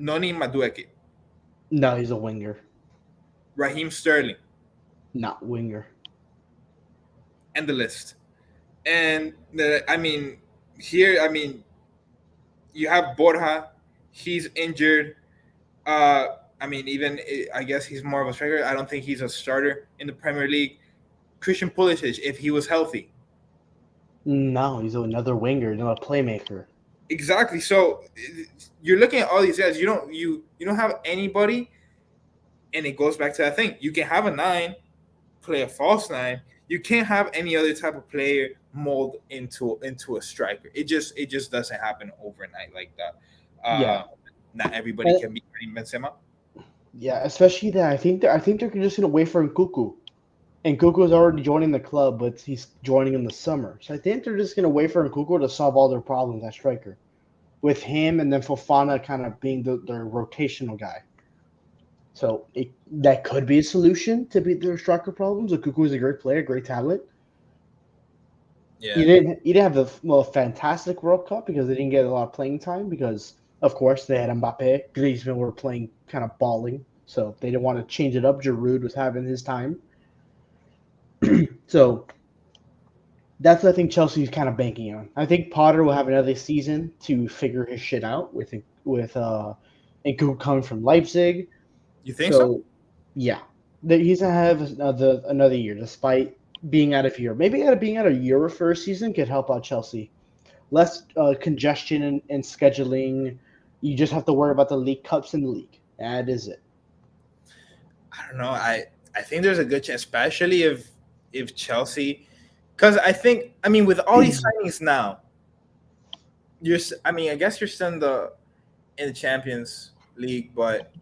Noni Madueke, No, he's a winger, Raheem Sterling, not winger. and the list. And I mean, here, I mean, you have Borja. He's injured. Uh, I mean, I guess he's more of a striker. I don't think he's a starter in the Premier League. Christian Pulisic, if he was healthy, No, he's another winger, not a playmaker. exactly. So you're looking at all these guys. You don't have anybody, and it goes back to that thing. You can have a nine, play a false nine. You can't have any other type of player mold into a striker. It just doesn't happen overnight like that. Yeah, Not everybody and, can be Karim Benzema. yeah, especially that I think they're just gonna wait for Nkuku. And Nkuku's already joining the club, but he's joining in the summer. So I think they're just gonna wait for Nkuku to solve all their problems at striker. With him and then Fofana kind of being their rotational guy. So that could be a solution to beat their striker problems. Nkuku is a great player, great talent. Yeah, You didn't have the fantastic World Cup because they didn't get a lot of playing time because of course they had Mbappe. Griezmann were playing kind of balling, so they didn't want to change it up. Giroud was having his time, so that's what I think Chelsea's kind of banking on. I think Potter will have another season to figure his shit out with Nkunku coming from Leipzig. you think so? So yeah, he's gonna have another year despite being out of Europe. Maybe being out of Europe for a season could help out Chelsea. Less congestion and scheduling. You just have to worry about the League Cups in the league. That is it. I don't know. I think there's a good chance, especially if Chelsea, because I mean with all these signings now, I mean I guess you're still in the Champions League, but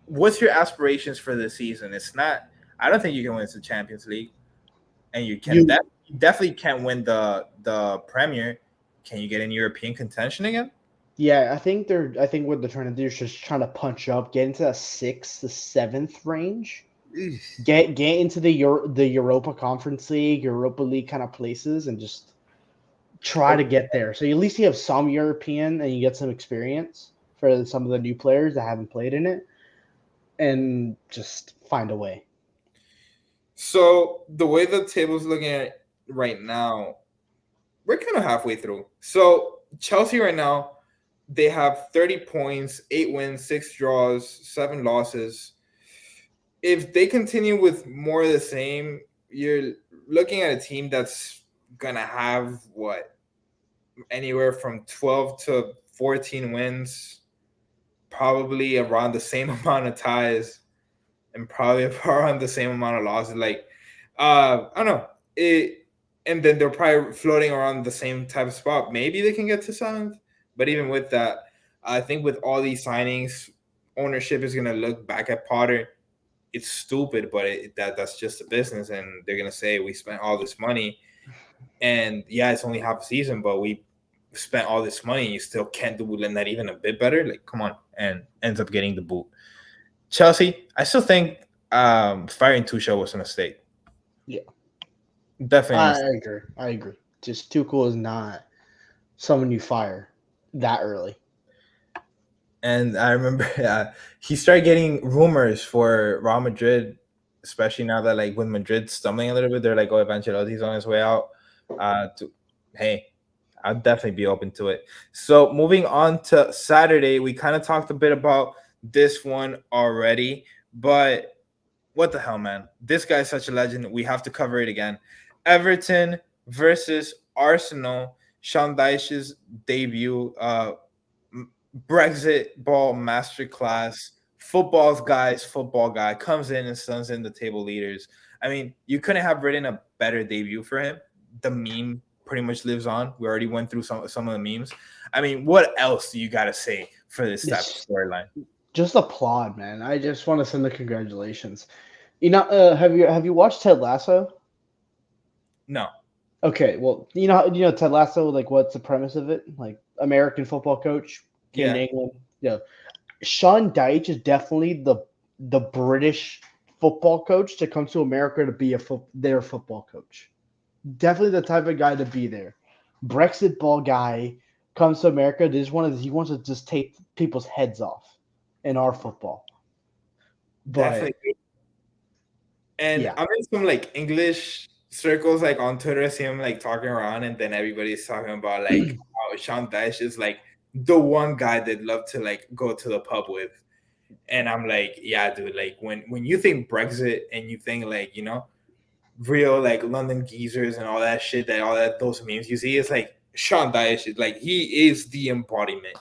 what's your aspirations for this season? It's not. I don't think you can win the Champions League, and You you definitely can't win the Premier. Can you get in European contention again? Yeah, I think what they're trying to do is just trying to punch up, get into the sixth, the seventh range, Eesh. get into the Europa Conference League, Europa League kind of places, and just try to get there. So at least you have some European and you get some experience for some of the new players that haven't played in it, and just find a way. So the way the table's looking at it right now, we're kind of halfway through. So Chelsea right now, they have 30 points, 8 wins, 6 draws, 7 losses. If they continue with more of the same, you're looking at a team that's gonna have what, anywhere from 12 to 14 wins, probably around the same amount of ties, and probably around the same amount of losses. Like, I don't know it, and then they're probably floating around the same type of spot. Maybe they can get to seventh, but even with that, I think with all these signings, ownership is gonna look back at Potter. It's stupid, but that's just a business, and they're gonna say we spent all this money, and yeah, it's only half a season, but we spent all this money. You still can't do that even a bit better. Like, come on, and ends up getting the boot. Chelsea, I still think firing Tuchel was a mistake. Yeah, Definitely a I mistake. agree. I agree. Just Tuchel is not someone you fire that early. And I remember he started getting rumors for Real Madrid, especially now that like with Madrid stumbling a little bit, they're like, "Oh, Ancelotti's on his way out." Hey, I'd definitely be open to it. So moving on to Saturday, we kind of talked a bit about this one already, but what the hell, man? This guy's such a legend. We have to cover it again. Everton versus Arsenal. Sean Dyche's debut. Brexit ball masterclass. Football's guys, football guy comes in and stuns in the table leaders. I mean, you couldn't have written a better debut for him. The meme pretty much lives on. We already went through some of the memes. I mean, what else do you got to say for this type of It's storyline? just applaud, man. I just want to send the congratulations. Have you watched Ted Lasso? No. Okay, well, you know Ted Lasso. Like, what's the premise of it? Like, American football coach came to Yeah. England. Yeah, Sean Dyche is definitely the British football coach to come to America to be their football coach. Definitely the type of guy to be there. Brexit ball guy, comes to America, he wants to just take people's heads off in our football. But Definitely. And yeah, I'm in some like English circles, like on Twitter, I see him like talking around, and then everybody's talking about like how Sean Dyche is like the one guy they'd love to like go to the pub with. And I'm like, yeah, dude, like when you think Brexit and you think like, real like London geezers and all that shit, that all that those memes you see, it's like Sean Dyche, like he is the embodiment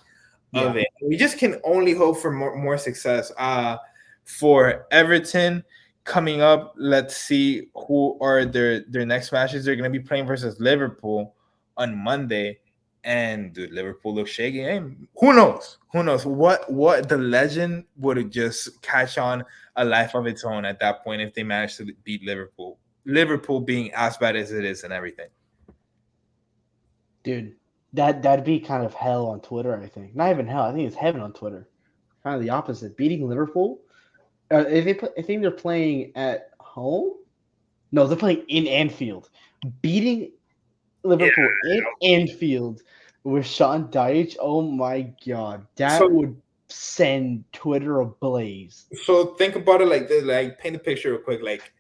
yeah. of it. We just can only hope for more success. For Everton coming up, let's see who are their next matches. They're gonna be playing versus Liverpool on Monday. And dude, Liverpool looks shaky. Hey, who knows? Who knows what the legend would just catch on a life of its own at that point if they manage to beat Liverpool. Liverpool being as bad as it is and everything. Dude, that'd be kind of hell on Twitter. I think not even hell. I think it's heaven on Twitter. Kind of the opposite. Beating Liverpool. I think they're playing at home. No, they're playing in Anfield. Beating Yeah. Liverpool in Anfield with Sean Dyche. Oh my god, that So would send Twitter ablaze. so think about it like this, like paint the picture real quick. Like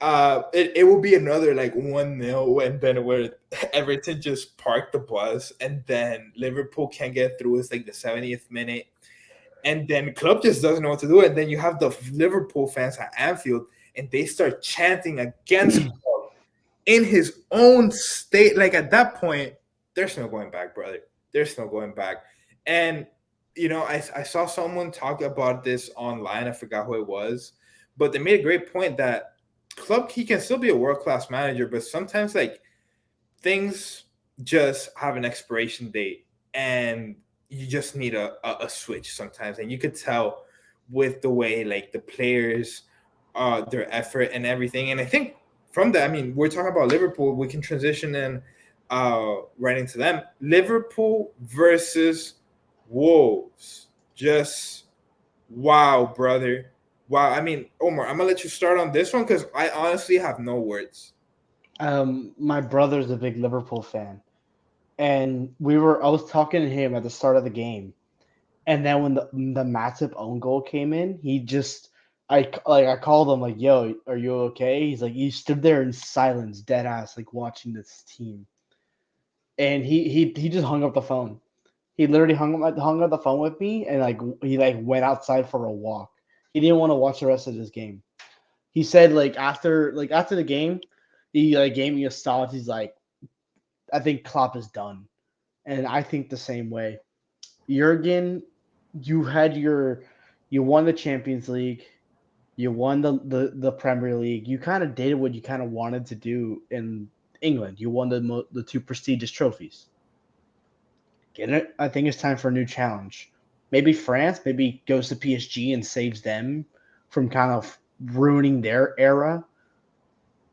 it will be another like 1-0, and then where Everton just parked the bus, and then Liverpool can't get through. It's like the 70th minute, and then Klopp just doesn't know what to do, and then you have the Liverpool fans at Anfield, and they start chanting against Klopp in his own state. Like at that point, there's no going back, brother. There's no going back. And I saw someone talk about this online. I forgot who it was, but they made a great point that Club he can still be a world class manager, but sometimes like things just have an expiration date, and you just need a switch sometimes. And you could tell with the way like the players, their effort and everything. And I think from that, I mean, we're talking about Liverpool. We can transition and right into them. Liverpool versus Wolves. Just wow, brother. Wow. I mean, Omar, I'm gonna let you start on this one because I honestly have no words. My brother's a big Liverpool fan, and I was talking to him at the start of the game, and then when the Matip own goal came in, I called him like, "Yo, are you okay?" He's like, he stood there in silence, dead ass, like watching this team, and he just hung up the phone. He literally hung up the phone with me, and like he like went outside for a walk. He didn't want to watch the rest of this game. He said after the game, he like gave me a solid. He's like, I think Klopp is done, and I think the same way. Jurgen, you had you won the Champions League, you won the Premier League. You kind of did what you kind of wanted to do in England. You won the two prestigious trophies. Get it? I think it's time for a new challenge. Maybe France, maybe goes to PSG and saves them from kind of ruining their era.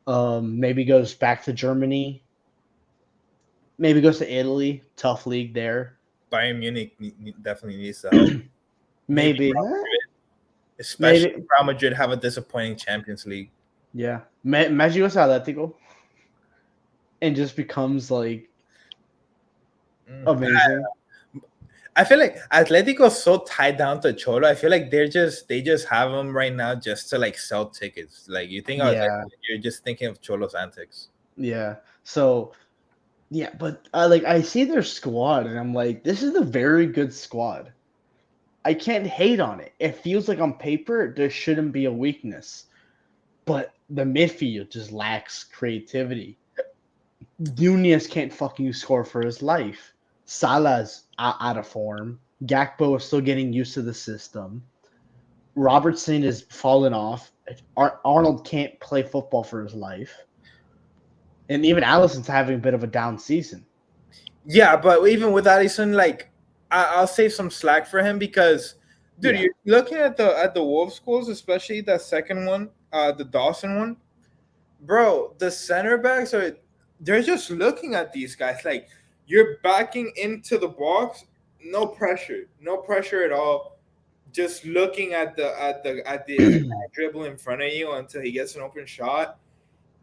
Maybe goes back to Germany. Maybe goes to Italy. Tough league there. Bayern Munich definitely needs the help. Maybe Maybe, Real Madrid, especially maybe, Real Madrid have a disappointing Champions League. yeah. Imagine goes to Atletico and just becomes like Mm. amazing. I feel like Atletico's so tied down to Cholo. I feel like they just have them right now just to like sell tickets. Like you think of Yeah, Atletico, you're just thinking of Cholo's antics. yeah. So yeah, but I see their squad and I'm like, this is a very good squad. I can't hate on it. It feels like on paper there shouldn't be a weakness, but the midfield just lacks creativity. Nunez can't fucking score for his life. Salah's out of form. Gakpo is still getting used to the system. Robertson is falling off. Arnold can't play football for his life. And even Allison's having a bit of a down season. Yeah, but even with Allison, like I'll save some slack for him because, dude, Yeah. you're looking at the Wolves schools, especially that second one, the Dawson one, bro. The center backs they're just looking at these guys like you're backing into the box, no pressure at all. Just looking at the dribble in front of you until he gets an open shot.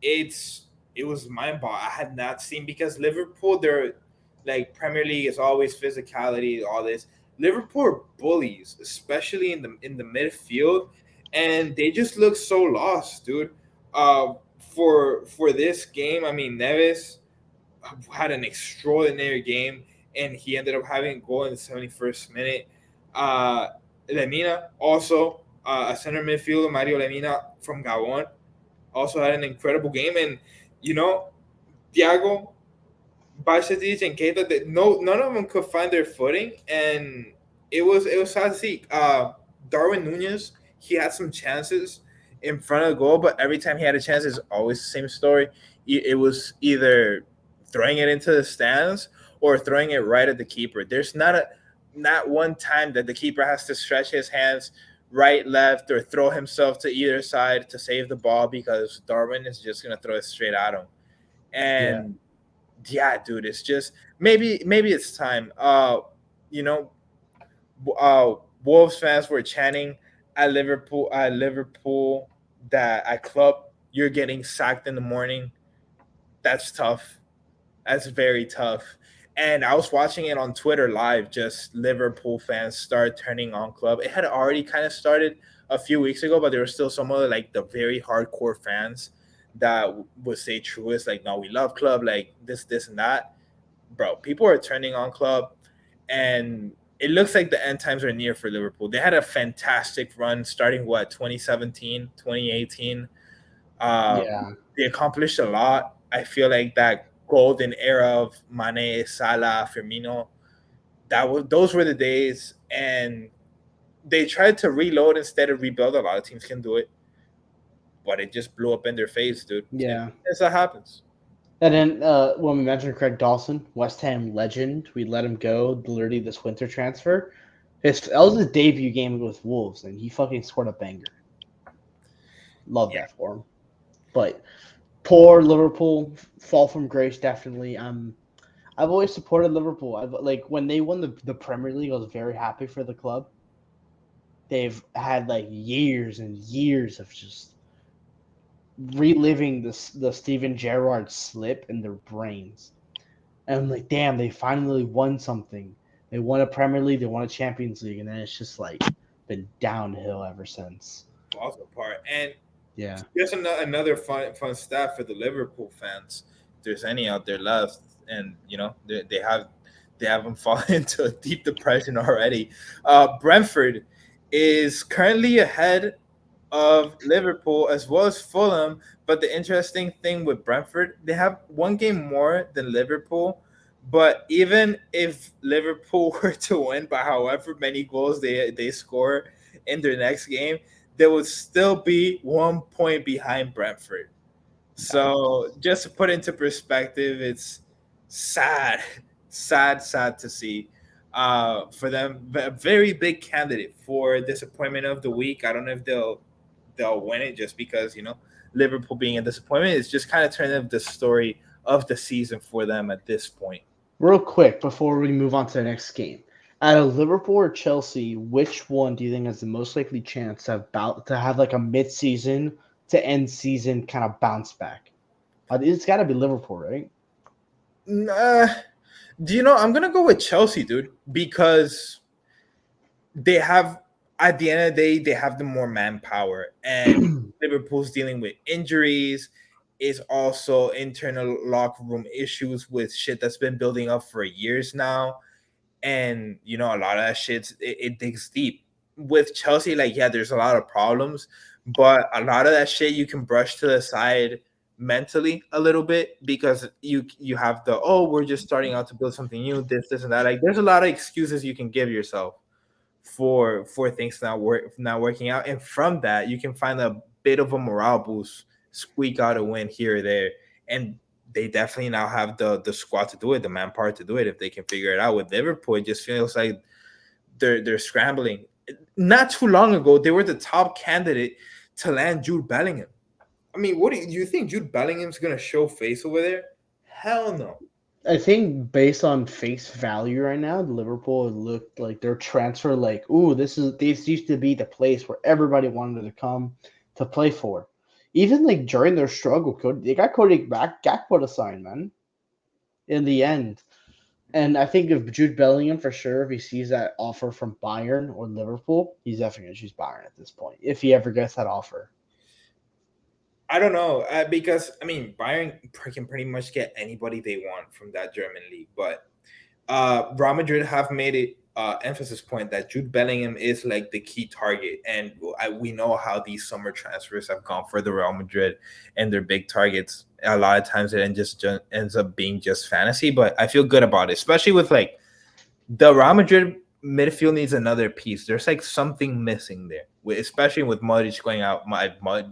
It was mind boggling. I had not seen because Liverpool, they're Like Premier League is always physicality, all this. Liverpool are bullies, especially in the midfield, and they just look so lost, dude. For this game, I mean, Neves had an extraordinary game, and he ended up having a goal in the 71st minute. Uh, Lemina also a center midfielder, Mario Lemina from Gabon, also had an incredible game, and you know, Thiago, Bajcetic, and Keita, that none of them could find their footing, and it was sad to see. Darwin Nunez, he had some chances in front of the goal, but every time he had a chance, it's always the same story. It was either throwing it into the stands or throwing it right at the keeper. There's not one time that the keeper has to stretch his hands right, left, or throw himself to either side to save the ball because Darwin is just gonna throw it straight at him. Yeah. And yeah, dude, it's just maybe it's time. You know, Wolves fans were chanting at Liverpool that at club you're getting sacked in the morning. That's tough. That's very tough. And I was watching it on Twitter live. Just Liverpool fans start turning on club. It had already kind of started a few weeks ago, but there were still some of like the very hardcore fans that would say truest like, no, we love club, like this and that. Bro, people are turning on club, and it looks like the end times are near for Liverpool. They had a fantastic run starting 2017, 2018. Yeah. They accomplished a lot. I feel like that golden era of Mane, Salah, Firmino, those were the days, and they tried to reload instead of rebuild. A lot of teams can do it, but it just blew up in their face, dude. Yeah. That's what happens. And then when we mentioned Craig Dawson, West Ham legend, we let him go literally this winter transfer. That was his debut game with Wolves, and he fucking scored a banger. Love Yeah, that for him. But poor Liverpool, fall from grace definitely. I've always supported Liverpool. I've like when they won the Premier League, I was very happy for the club. They've had like years and years of just reliving the Steven Gerrard slip in their brains. And I'm like, damn, they finally won something. They won a Premier League, they won a Champions League, and then it's just like been downhill ever since. falls apart. And Yeah. just another fun stat for the Liverpool fans. If there's any out there left, and you know they haven't fallen into a deep depression already. Brentford is currently ahead of Liverpool as well as Fulham. But the interesting thing with Brentford, they have one game more than Liverpool. But even if Liverpool were to win by however many goals they score in their next game, there would still be 1 point behind Brentford. So just to put into perspective, it's sad, sad to see. For them, a very big candidate for disappointment of the week. I don't know if they'll win it just because Liverpool being a disappointment is just kind of turning up the story of the season for them at this point. Real quick before we move on to the next game, out of Liverpool or Chelsea, which one do you think has the most likely chance to have like a mid-season to end season kind of bounce back? It's got to be Liverpool, right? Uh, do you know? I'm gonna go with Chelsea, dude, because they have at the end of the day they have the more manpower, and Liverpool's dealing with injuries, is also internal locker room issues with shit that's been building up for years now. And a lot of that it digs deep. With Chelsea, like, yeah, there's a lot of problems, but a lot of that shit you can brush to the side mentally a little bit because you have we're just starting out to build something new, this and that. Like, there's a lot of excuses you can give yourself for things not working out, and from that you can find a bit of a morale boost, squeak out a win here or there. And they definitely now have the squad to do it, the manpower to do it, if they can figure it out. With Liverpool, it just feels like they're scrambling. Not too long ago, they were the top candidate to land Jude Bellingham. I mean, what do you think? Jude Bellingham's gonna show face over there? Hell no. I think based on face value right now, Liverpool looked like their transfer like, ooh, this used to be the place where everybody wanted to come to play for. Even like during their struggle, they got Cody Gakpo to sign, man. In the end, And I think if Jude Bellingham for sure, if he sees that offer from Bayern or Liverpool, he's definitely gonna choose Bayern at this point if he ever gets that offer. I don't know because I mean Bayern can pretty much get anybody they want from that German league, but Real Madrid have made it emphasis point that Jude Bellingham is like the key target, and we know how these summer transfers have gone for the Real Madrid and their big targets. A lot of times it just ends up being just fantasy, but I feel good about it, especially with like the Real Madrid midfield needs another piece. There's like something missing there, especially with Modric going out.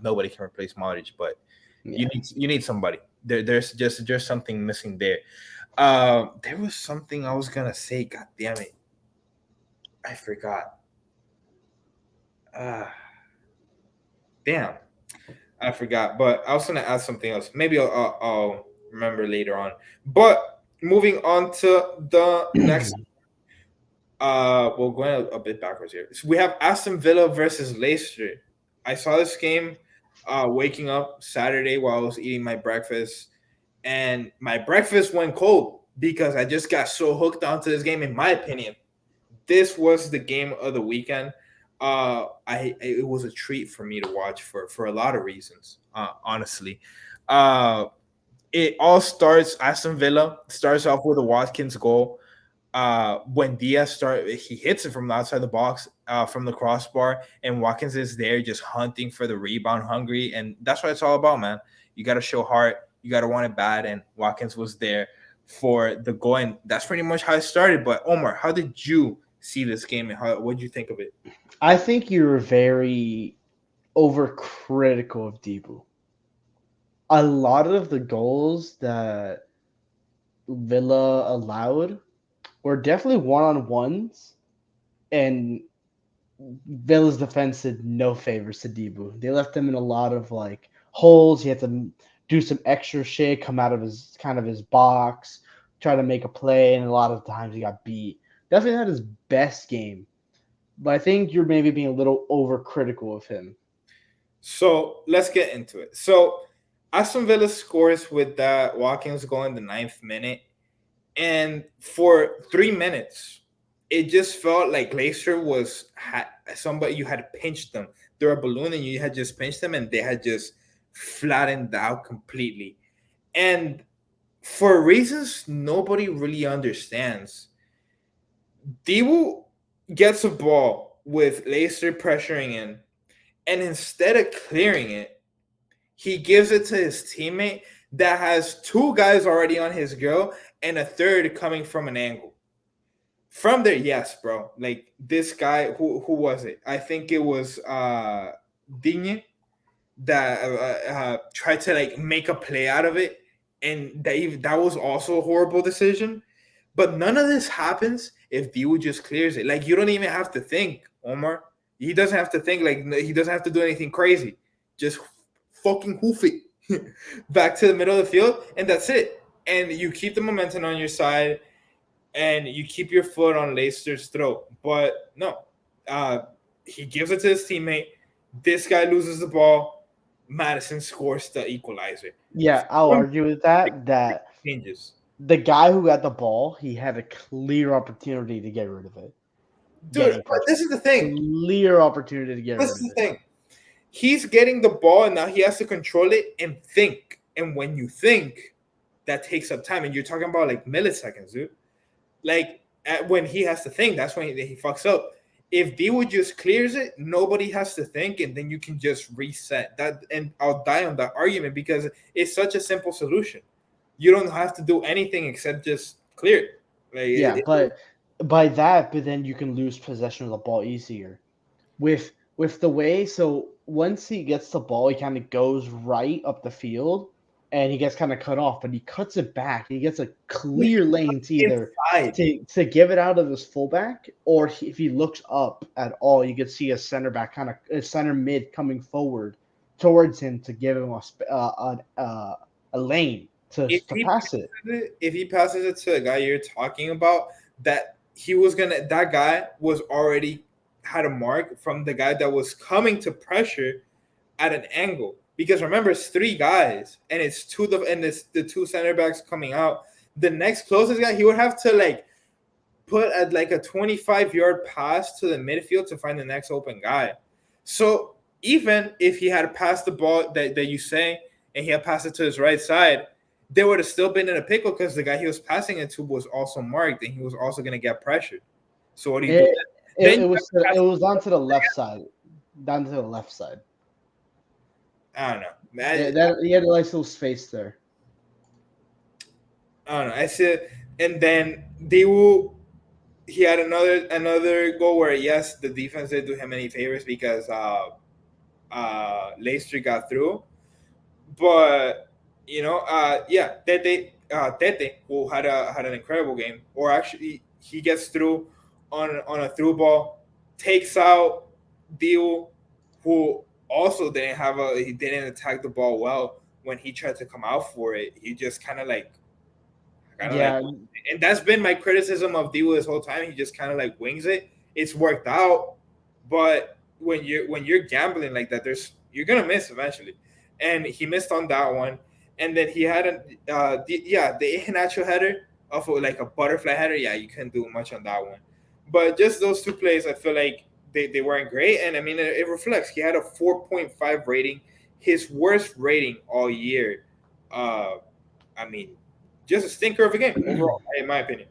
Nobody can replace Modric, but Yeah. you need somebody. There's something missing there. There was something I was gonna say. God damn it, I forgot. Uh, damn, I forgot. But I was gonna ask something else. Maybe I'll remember later on. But moving on to the next. We're going a bit backwards here. So we have Aston Villa versus Leicester. I saw this game. Waking up Saturday while I was eating my breakfast, and my breakfast went cold because I just got so hooked onto this game. In my opinion, this was the game of the weekend. It was a treat for me to watch for a lot of reasons. Honestly, it all starts. Aston Villa starts off with a Watkins goal. When he hits it from outside the box, from the crossbar, and Watkins is there just hunting for the rebound, hungry, and that's what it's all about, man. You got to show heart, you got to want it bad, and Watkins was there for the goal, and that's pretty much how it started. But Omar, how did you see this game, and what did you think of it? I think you're very overcritical of Debu. A lot of the goals that Villa allowed were definitely one-on-ones, and Villa's defense did no favors to Debu. They left him in a lot of like holes. He had to do some extra shit, come out of his box, try to make a play, and a lot of times he got beat. Definitely not his best game, but I think you're maybe being a little overcritical of him. So let's get into it. So Aston Villa scores with that Watkins goal in the 9th minute. And for 3 minutes, it just felt like Leicester had somebody, you had pinched them. They're a balloon and you had just pinched them and they had just flattened out completely. And for reasons nobody really understands, Dibu gets a ball with Leicester pressuring in, and instead of clearing it, he gives it to his teammate that has two guys already on his girl and a third coming from an angle. From there, yes, bro. Like this guy, who was it? I think it was Digne that tried to like make a play out of it, and that was also a horrible decision. But none of this happens if Diu just clears it. Like you don't even have to think, Omar. He doesn't have to think. Like he doesn't have to do anything crazy. Just fucking hoof it back to the middle of the field, and that's it. And you keep the momentum on your side, and you keep your foot on Leicester's throat. But no, uh, he gives it to his teammate. This guy loses the ball. Madison scores the equalizer. Yeah, I'll From argue with that changes. the guy who got the ball, he had a clear opportunity to get rid of it. Dude, Getting but pressure. this is the thing. Clear opportunity to get This rid is of the it. thing. He's getting the ball, and now he has to control it and think. And when you think, that takes up time. And you're talking about like milliseconds, dude. Like when he has to think, that's when he fucks up. If D-Wood just clears it, nobody has to think, and then you can just reset that. And I'll die on that argument because it's such a simple solution. You don't have to do anything except just clear it. Like Yeah, but by that, but then you can lose possession of the ball easier. With the way, so once he gets the ball, he kind of goes right up the field and he gets kind of cut off, but he cuts it back. He gets a clear lane to either inside. to give it out of his fullback, or if he looks up at all, you could see a center back, kind of a center mid coming forward towards him to give him a lane If to he pass it. if he passes it to the guy you're talking about, that guy was already had a mark from the guy that was coming to pressure at an angle. Because remember, it's three guys, and it's the two center backs coming out. the next closest guy, he would have to like put at like a 25-yard pass to the midfield to find the next open guy. So even if he had passed the ball that you say and he had passed it to his right side, they would have still been in a pickle because the guy he was passing it to was also marked and he was also going to get pressured. So what do you do? Then It was onto the left side, down to the left side. I don't know. That he had a nice little space there. I don't know. I said, and then they will. He had another goal where yes, the defense didn't do him any favors because Leicester got through, but yeah, Tete who had an incredible game, or actually he gets through on a through ball, takes out Dio, who also he didn't attack the ball well when he tried to come out for it. He just kind of like Yeah, and that's been my criticism of Dio this whole time. He just kind of like wings it. It's worked out, but when you're gambling like that, you're gonna miss eventually. And he missed on that one. And then he had the Iheanacho header of like a butterfly header. Yeah, you couldn't do much on that one. But just those two plays, I feel like they weren't great. And I mean, it reflects. He had a 4.5 rating, his worst rating all year. I mean, just a stinker of a game overall, in my opinion.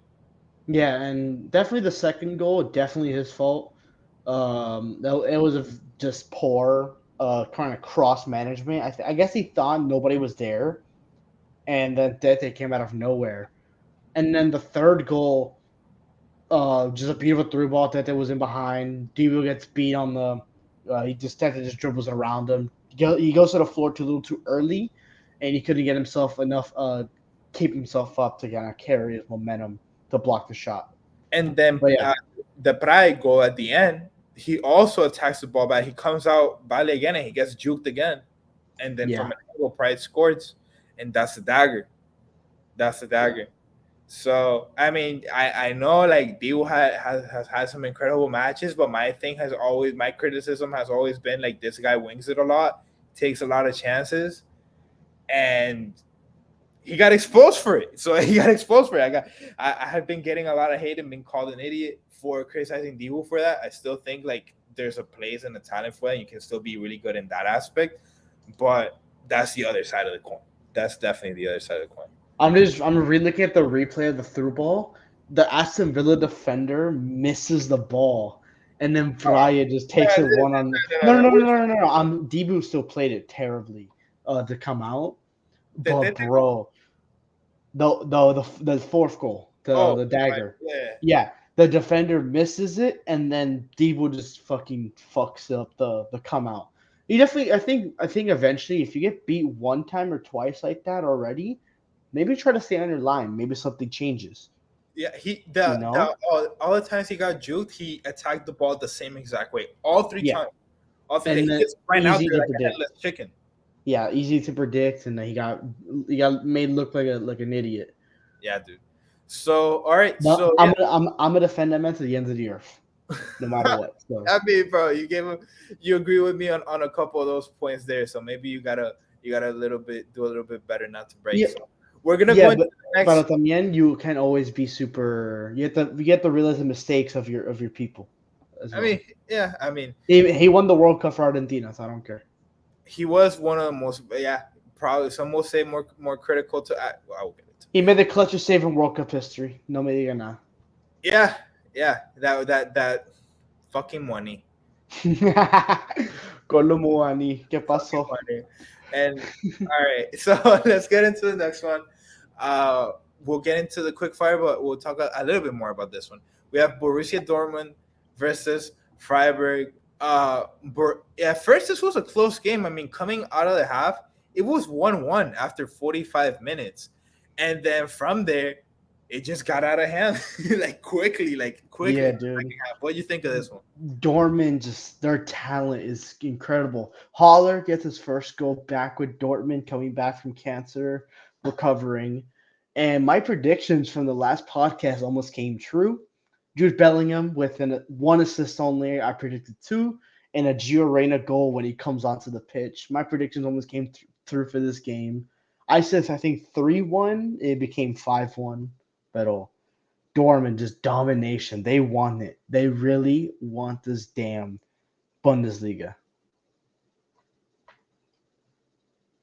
yeah, and definitely the second goal, definitely his fault. It was just poor, kind of cross management. I guess he thought nobody was there, and then Tete came out of nowhere. And then the third goal, just a beautiful through ball. Tete was in behind. Divo gets beat on the. Tete just dribbles around him. He goes to the floor too little too early, and he couldn't get himself enough. Keep himself up to kind of carry his momentum to block the shot. And then But yeah, the Pride goal at the end, he also attacks the ball back. He comes out Bale again and he gets juked again. And then from yeah, an angle, Pride scores, and that's the dagger. That's the dagger. So I mean, I know like Dio has had some incredible matches, but my criticism has always been like this guy wings it a lot, takes a lot of chances, and he got exposed for it. So he got exposed for it. I have been getting a lot of hate and being called an idiot for criticizing Divo for that. I still think like there's a place and a talent for it. You can still be really good in that aspect, but that's the other side of the coin. That's definitely the other side of the coin. I'm re-looking at the replay of the through ball. The Aston Villa defender misses the ball, and then Brian just takes it one on. No. Debu still played it terribly, to come out. But bro, the fourth goal, the dagger. Yeah, the defender misses it, and then Deebo just fucking fucks up the come out. He definitely, I think eventually, if you get beat one time or twice like that already, maybe try to stay on your line. Maybe something changes. Yeah, You know? all the times he got juked, he attacked the ball the same exact way. All three Yeah, times. All three. and He then just ran out easy there to like a predict. headless chicken. Yeah, easy to predict, and then he got made look like an idiot. Yeah, dude. So all right. No, So yeah. I'm gonna defend that man to the end of the earth, no matter what. So I mean, bro, you agree with me on a couple of those points there. So maybe you gotta do a little bit better not to break. yeah, So we're gonna go into but the next. también you can always be super. You get to realize the mistakes of your people as I well. mean, yeah, I mean, He won the World Cup for Argentina, so I don't care. he was one of the most, yeah, probably some will say more critical to. I will get it. He made the clutchest save in World Cup history. No me diga nada. Yeah, that fucking money. Colomboani, ¿qué Fucking pasó? money. And all right, so let's get into the next one. We'll get into the quick fire, but we'll talk a little bit more about this one. We have Borussia Dortmund versus Freiburg. At first, this was a close game. I mean, coming out of the half, it was 1-1 after 45 minutes. And then from there, it just got out of hand quickly. Yeah, dude. What do you think of this one? Dortmund, just their talent is incredible. Haller gets his first goal back with Dortmund coming back from cancer, recovering. And my predictions from the last podcast almost came true. Jude Bellingham with one assist only. I predicted two, and a Gio Reyna goal when he comes onto the pitch. My predictions almost came through for this game. I said I think 3-1. It became 5-1. But Dortmund just domination. They want it. They really want this damn Bundesliga.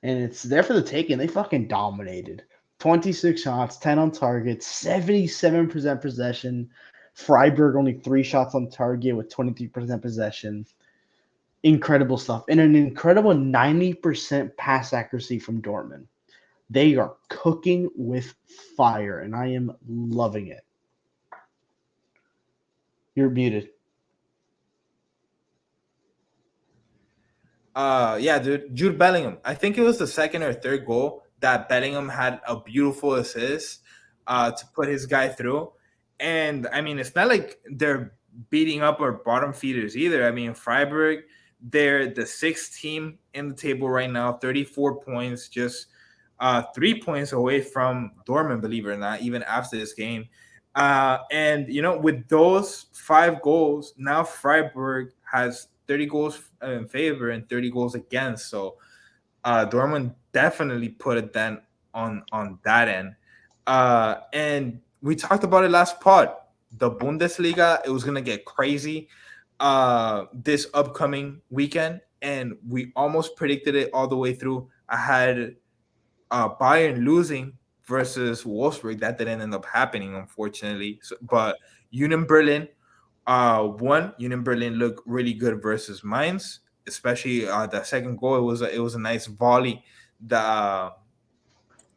And it's there for the taking. They fucking dominated. 26 shots, 10 on target, 77% possession. Freiburg only 3 shots on target with 23% possession. Incredible stuff. And an incredible 90% pass accuracy from Dortmund. They are cooking with fire, and I am loving it. You're muted. Yeah, dude, Jude Bellingham. I think it was the second or third goal that Bellingham had a beautiful assist to put his guy through. And I mean, it's not like they're beating up our bottom feeders either. I mean, Freiburg, they're the sixth team in the table right now, 34 points, just 3 points away from Dortmund, believe it or not, even after this game. And, with those 5 goals, now Freiburg has 30 goals in favor and 30 goals against. So Dortmund definitely put a dent on that end. And we talked about it last pod. The Bundesliga, it was gonna get crazy this upcoming weekend, and we almost predicted it all the way through. I had Bayern losing versus Wolfsburg. That didn't end up happening, unfortunately. But Union Berlin one, Union Berlin looked really good versus Mainz, especially the second goal. It was a nice volley that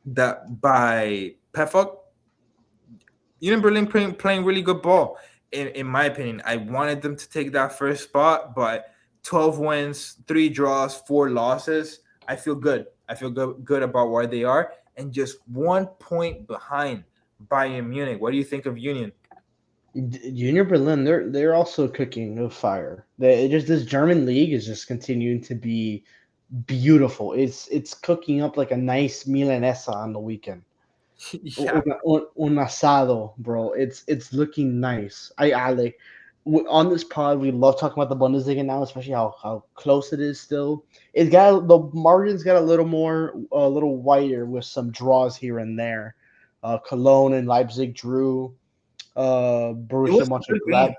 by Pefok. Union Berlin playing really good ball. In my opinion, I wanted them to take that first spot, but 12 wins, 3 draws, 4 losses. I feel good. I feel good about where they are, and just 1 point behind Bayern Munich. What do you think of Union? Union Berlin, they're also cooking with fire. They just this German league is just continuing to be beautiful. It's cooking up like a nice milanesa on the weekend. Yeah. Un asado, bro. It's looking nice. I like on this pod. We love talking about the Bundesliga now, especially how close it is still. It's got the margins got a little whiter with some draws here and there. Cologne and Leipzig drew. It Borussia was a good game.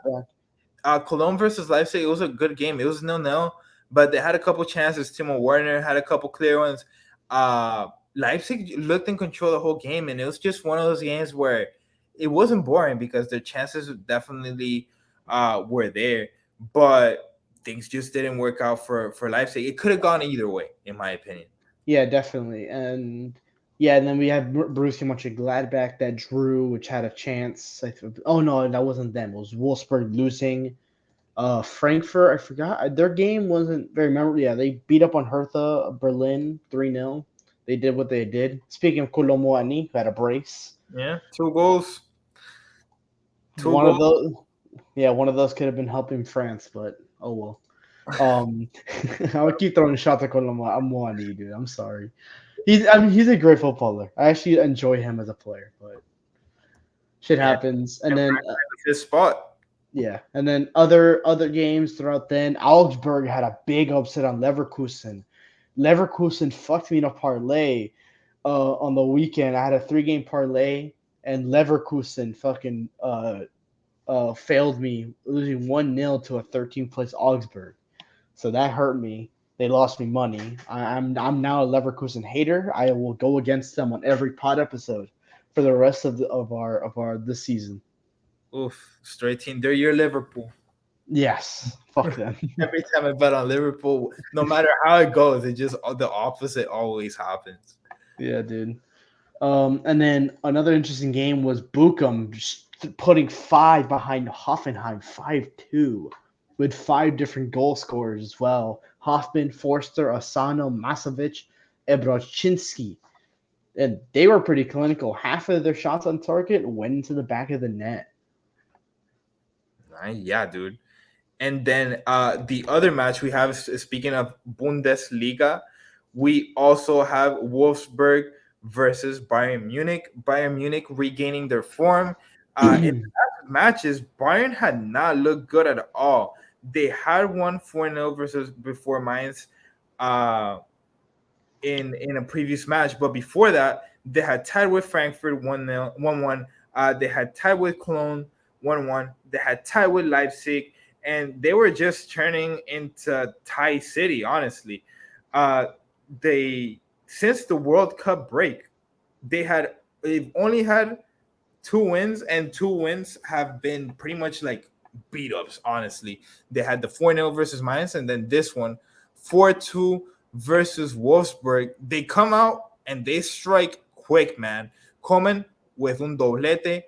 Mönchengladbach. Cologne versus Leipzig, it was a good game. It was 0-0, but they had a couple chances. Timo Werner had a couple clear ones. Leipzig looked in control the whole game, and it was just one of those games where it wasn't boring because their chances definitely were there, but things just didn't work out for Leipzig. It could have gone either way, in my opinion. Yeah, definitely. And then we had Borussia Mönchengladbach that drew, which had a chance. Oh no, that wasn't them. It was Wolfsburg losing. Frankfurt, I forgot their game wasn't very memorable. Yeah, they beat up on Hertha Berlin 3-0. They did what they did. Speaking of Kolomoani, who had a brace. Yeah, 2 goals. Two One of goals. those, yeah, one of those could have been helping France, but oh well. I would keep throwing shots at Kolomoani, dude. I'm sorry. He's a great footballer. I actually enjoy him as a player, but shit Yeah, happens. And and then his spot. yeah, and then other games throughout. Then Augsburg had a big upset on Leverkusen. Leverkusen fucked me in a parlay on the weekend. I had a 3-game parlay, and Leverkusen fucking failed me, losing 1-0 to a 13th place Augsburg. So that hurt me. They lost me money. I'm now a Leverkusen hater. I will go against them on every pod episode for the rest of our this season. Oof, straight team. They're your Liverpool. Yes, fuck them. Every time I bet on Liverpool, no matter how it goes, it just the opposite always happens. Yeah, dude. And then another interesting game was Bochum putting 5 behind Hoffenheim, 5-2, with 5 different goal scorers as well. Hoffman, Forster, Asano, Masovic, Ebrochinski. And they were pretty clinical. Half of their shots on target went into the back of the net. Yeah, dude. And then the other match we have, speaking of Bundesliga, we also have Wolfsburg versus Bayern Munich. Bayern Munich regaining their form. In the matches, Bayern had not looked good at all. They had won 4-0 versus before Mainz. Uh, in a previous match. But before that, they had tied with Frankfurt 1-0, 1-1. They had tied with Cologne 1-1. They had tied with Leipzig, and they were just turning into tie city. Honestly, uh, they since the World Cup break, they've only had two wins, and two wins have been pretty much like beat ups. Honestly, they had the 4-0 versus Mainz, and then this one 4-2 versus Wolfsburg. They come out and they strike quick, man. Coman with un doblete,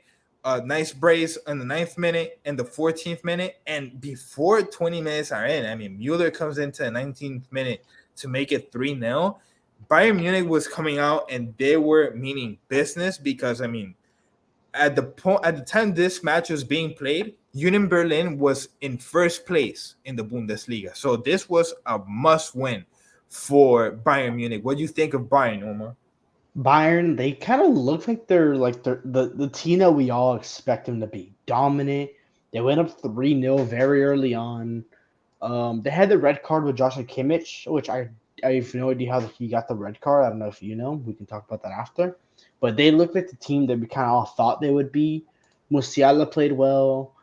a nice brace in the 9th minute and the 14th minute, and before 20 minutes are in, I mean, Mueller comes into the 19th minute to make it 3-0. Bayern Munich was coming out and they were meaning business because, I mean, at the time this match was being played, Union Berlin was in first place in the Bundesliga. So this was a must win for Bayern Munich. What do you think of Bayern, Omar? Bayern, they kind of look like they're the team that we all expect them to be. Dominant. They went up 3-0 very early on. They had the red card with Joshua Kimmich, which I have no idea how he got the red card. I don't know if you know. We can talk about that after. But they looked like the team that we kind of all thought they would be. Musiala played well.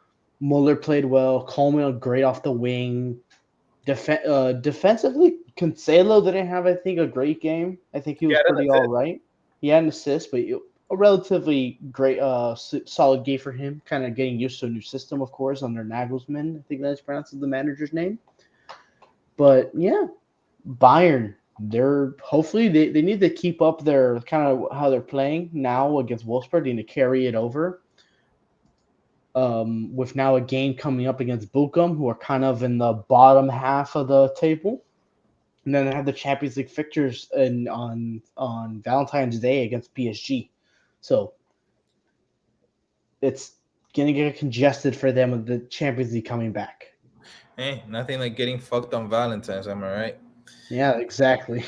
Muller played well. Coleman great off the wing. Defensively, Cancelo didn't have, I think, a great game. I think he was Yeah, pretty that's all it. right. He had an assist, but a relatively great, solid game for him. Kind of getting used to a new system, of course, under Nagelsmann. I think that's pronounced the manager's name. But yeah, Bayern, they're hopefully they need to keep up their kind of how they're playing now against Wolfsburg. They need to carry it over. With now a game coming up against Bochum, who are kind of in the bottom half of the table. And then they have the Champions League fixtures on Valentine's Day against PSG. So it's gonna get congested for them with the Champions League coming back. Hey, nothing like getting fucked on Valentine's, am I right? Yeah, exactly.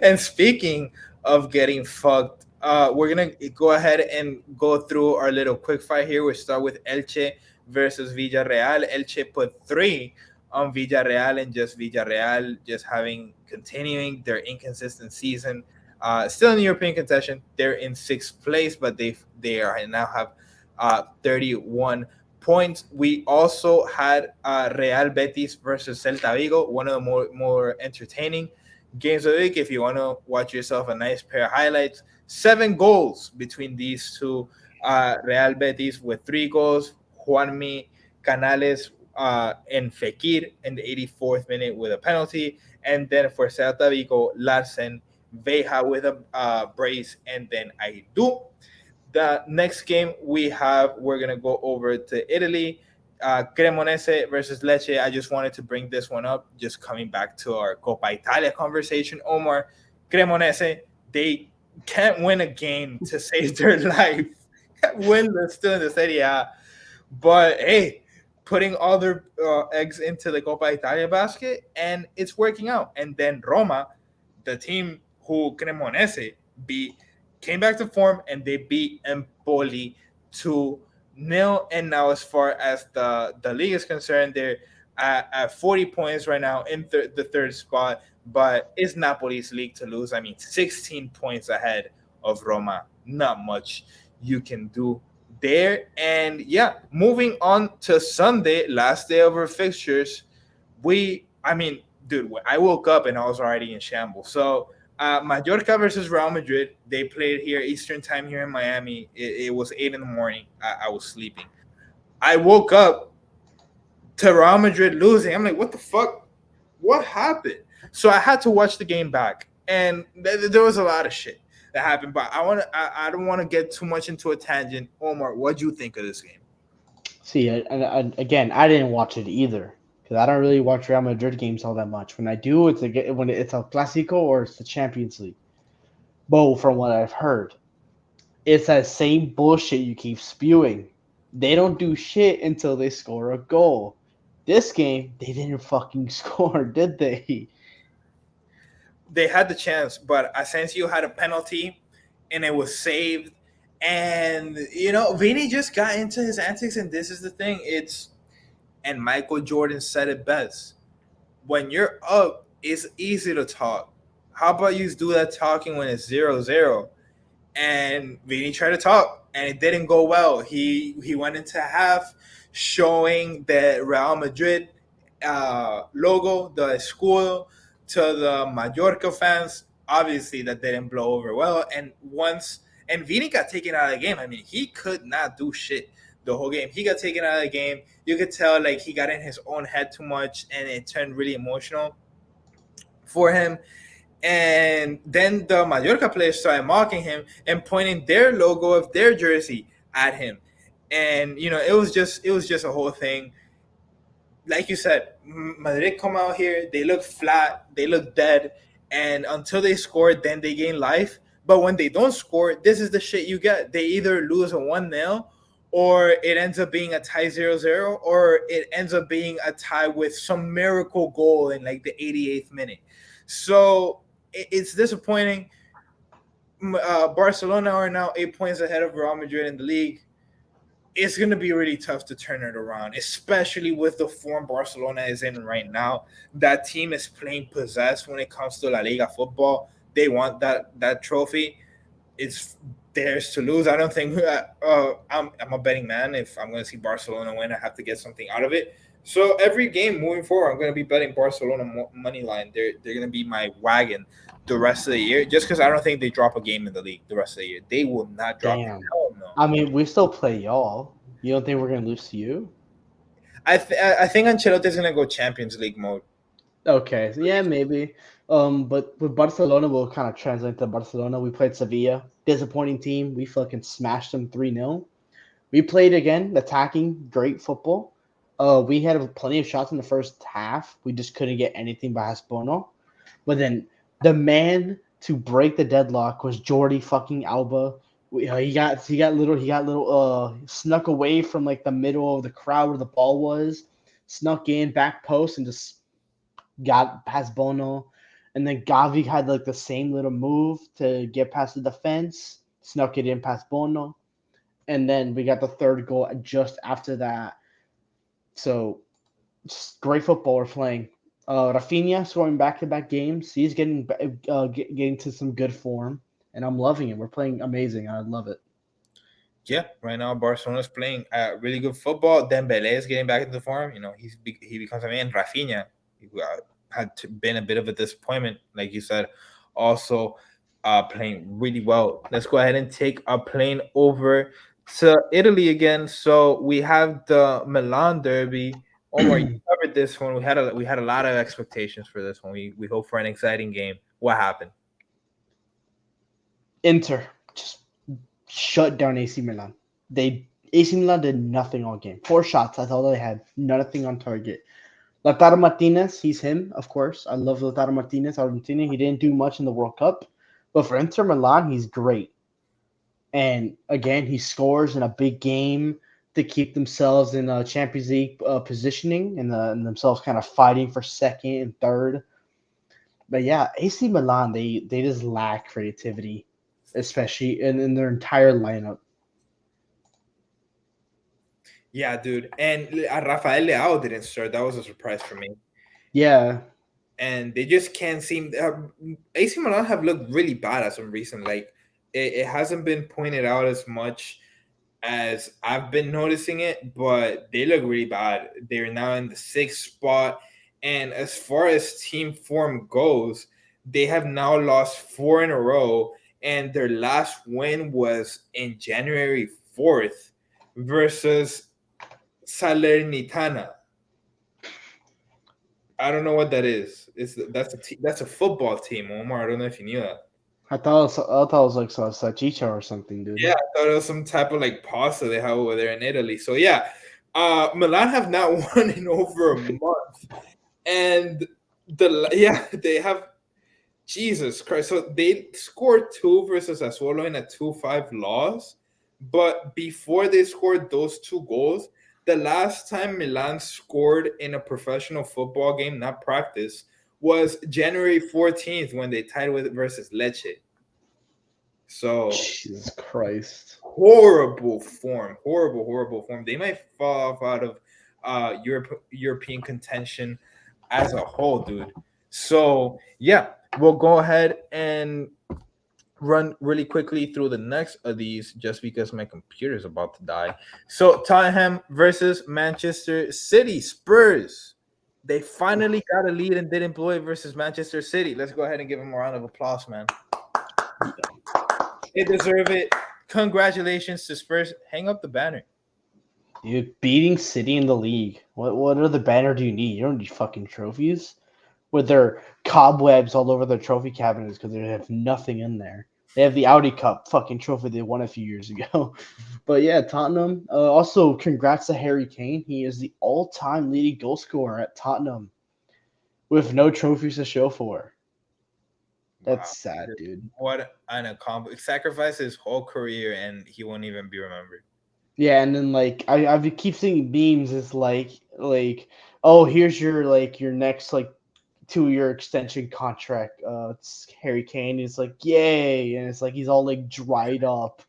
And speaking of getting fucked, we're gonna go ahead and go through our little quick fight here. We start with Elche versus Villarreal. Elche put three on Villarreal, and just Villarreal just having continuing their inconsistent season. Still in the European contention, they're in sixth place, but they are now have 31 points. We also had Real Betis versus Celta Vigo, one of the more entertaining games of the week. If you want to watch yourself a nice pair of highlights, 7 goals between these two. Real Betis with 3 goals, Juanmi Canales and Fekir in the 84th minute with a penalty, and then for Celta Vigo, Larsen, Veja with a brace, and then Aidu. The next game we're gonna go over to Italy. Cremonese versus Lecce. I just wanted to bring this one up, just coming back to our Coppa Italia conversation. Omar, Cremonese, they can't win a game to save their life. Winless still in the Serie A, but hey, putting all their eggs into the Coppa Italia basket, and it's working out. And then Roma, the team who Cremonese beat, came back to form and they beat Empoli 2-0. And now, as far as the league is concerned, they're at 40 points right now in the third spot. But it's Napoli's league to lose. I mean, 16 points ahead of Roma. Not much you can do there. And yeah, moving on to Sunday, last day of our fixtures, I mean, dude, I woke up and I was already in shambles. So, Mallorca versus Real Madrid, they played here Eastern time here in Miami. It was 8 in the morning. I was sleeping. I woke up to Real Madrid losing. I'm like, what the fuck? What happened? So I had to watch the game back, and there was a lot of shit that happened. But I don't want to get too much into a tangent. Omar, what do you think of this game? See, again, I didn't watch it either because I don't really watch Real Madrid games all that much. When I do, when it's a Clásico or it's the Champions League. But from what I've heard, it's that same bullshit you keep spewing. They don't do shit until they score a goal. This game, they didn't fucking score, did they? They had the chance, but Asensio had a penalty, and it was saved. And Vini just got into his antics, and this is the thing. And Michael Jordan said it best: when you're up, it's easy to talk. How about you do that talking when it's 0-0? And Vini tried to talk, and it didn't go well. He went into half showing the Real Madrid logo, the escudo, to the Mallorca fans. Obviously, that didn't blow over well. And Vini got taken out of the game. I mean, he could not do shit the whole game. He got taken out of the game. You could tell like he got in his own head too much, and it turned really emotional for him. And then the Mallorca players started mocking him and pointing their logo of their jersey at him. And it was just a whole thing. Like you said, Madrid come out here, they look flat, they look dead, and until they score, then they gain life. But when they don't score, this is the shit you get. They either lose a 1-0, or it ends up being a tie 0-0, or it ends up being a tie with some miracle goal in like the 88th minute. So it's disappointing. Barcelona are now 8 points ahead of Real Madrid in the league. It's going to be really tough to turn it around, especially with the form Barcelona is in right now. That team is playing possessed when it comes to La Liga football. They want that trophy. It's theirs to lose. I don't think I'm a betting man. If I'm going to see Barcelona win, I have to get something out of it. So every game moving forward, I'm going to be betting Barcelona money line. They're going to be my wagon the rest of the year, just because I don't think they drop a game in the league the rest of the year. They will not drop it. Damn. Hell no. I mean, we still play y'all. You don't think we're gonna lose to you? I think Ancelotti's gonna go Champions League mode. Okay, so yeah, maybe. But with Barcelona, we'll kind of translate to Barcelona. We played Sevilla, disappointing team. We fucking smashed them 3-0. We played again, attacking, great football. We had plenty of shots in the first half. We just couldn't get anything by Hasbono. But then the man to break the deadlock was Jordi fucking Alba. He got little snuck away from like the middle of the crowd where the ball was, snuck in back post and just got past Bono. And then Gavi had like the same little move to get past the defense, snuck it in past Bono. And then we got the third goal just after that. So just great football we're playing. Rafinha scoring back-to-back games. He's getting to some good form, and I'm loving it. We're playing amazing. I love it. Yeah, right now Barcelona's playing really good football. Dembele is getting back into form. He becomes a man. Rafinha been a bit of a disappointment, like you said. Also, playing really well. Let's go ahead and take a plane over to Italy again. So we have the Milan Derby. Omar, you covered this one. We had a lot of expectations for this one. We hope for an exciting game. What happened? Inter just shut down AC Milan. AC Milan did nothing all game. 4 shots. That's all they had. Nothing on target. Lautaro Martinez, he's him, of course. I love Lautaro Martinez, Argentina. He didn't do much in the World Cup, but for Inter Milan, he's great. And again, he scores in a big game to keep themselves in a Champions League positioning and themselves kind of fighting for second and third. But yeah, AC Milan, they just lack creativity, especially in their entire lineup. Yeah, dude. And Rafael Leao didn't start. That was a surprise for me. Yeah, And they just can't seem. AC Milan have looked really bad as of recent. Like it hasn't been pointed out as much as I've been noticing it, but they look really bad. They're now in the 6th spot, and as far as team form goes, they have now lost 4 in a row, and their last win was in January 4th versus Salernitana. I don't know what that is. That's a football team, Omar. I don't know if you knew that. I thought it was like some salchicha or something, Yeah, dude. I thought it was some type of like pasta they have over there in Italy. So yeah, Milan have not won in over a month, and they have Jesus Christ. So they scored two versus Sassuolo in a 2-5 loss, but before they scored those two goals, the last time Milan scored in a professional football game, not practice, was January 14th when they tied with versus Lecce. So Jesus Christ. horrible form. They might fall off out of European contention as a whole, dude. So yeah, we'll go ahead and run really quickly through the next of these just because my computer is about to die. So Tottenham versus Manchester City. Spurs. They finally got a lead and didn't blow it versus Manchester City. Let's go ahead and give them a round of applause, man. They deserve it. Congratulations to Spurs. Hang up the banner. Dude, beating City in the league. What other banner do you need? You don't need fucking trophies with their cobwebs all over their trophy cabinets because they have nothing in there. They have the Audi Cup fucking trophy they won a few years ago. But yeah, Tottenham. Also, congrats to Harry Kane. He is the all-time leading goal scorer at Tottenham with no trophies to show for. Wow. That's sad, dude. What an accomplishment. Sacrifice his whole career and he won't even be remembered. Yeah, and then like I keep seeing memes. It's like oh, here's your your next 2-year extension contract. It's Harry Kane. It's like yay, and it's like he's all like dried up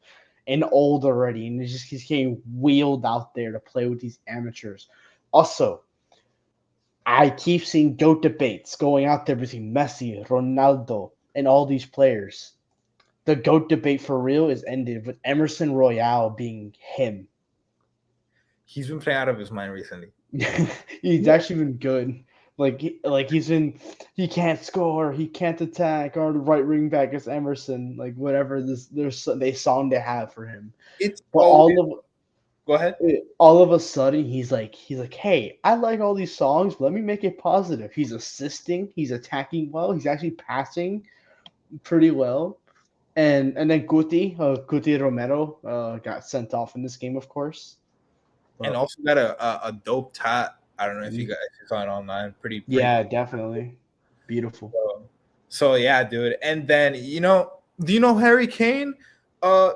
and old already, and he's getting wheeled out there to play with these amateurs. Also, I keep seeing goat debates going out there between Messi, Ronaldo, and all these players. The goat debate for real is ended with Emerson Royale being him. He's been playing out of his mind recently. He's actually been good. Like he's been, he can't score, he can't attack, or the right wing back is Emerson. Like whatever they song they have for him, It's but always go ahead. all of a sudden he's like, hey, I like all these songs. Let me make it positive. He's assisting, he's attacking well, he's actually passing pretty well. And then Guti Romero got sent off in this game, of course. And But also got a dope tat. I don't know if you guys saw it online. Pretty yeah, definitely beautiful. cool. So yeah, dude. And then do you know Harry Kane? Uh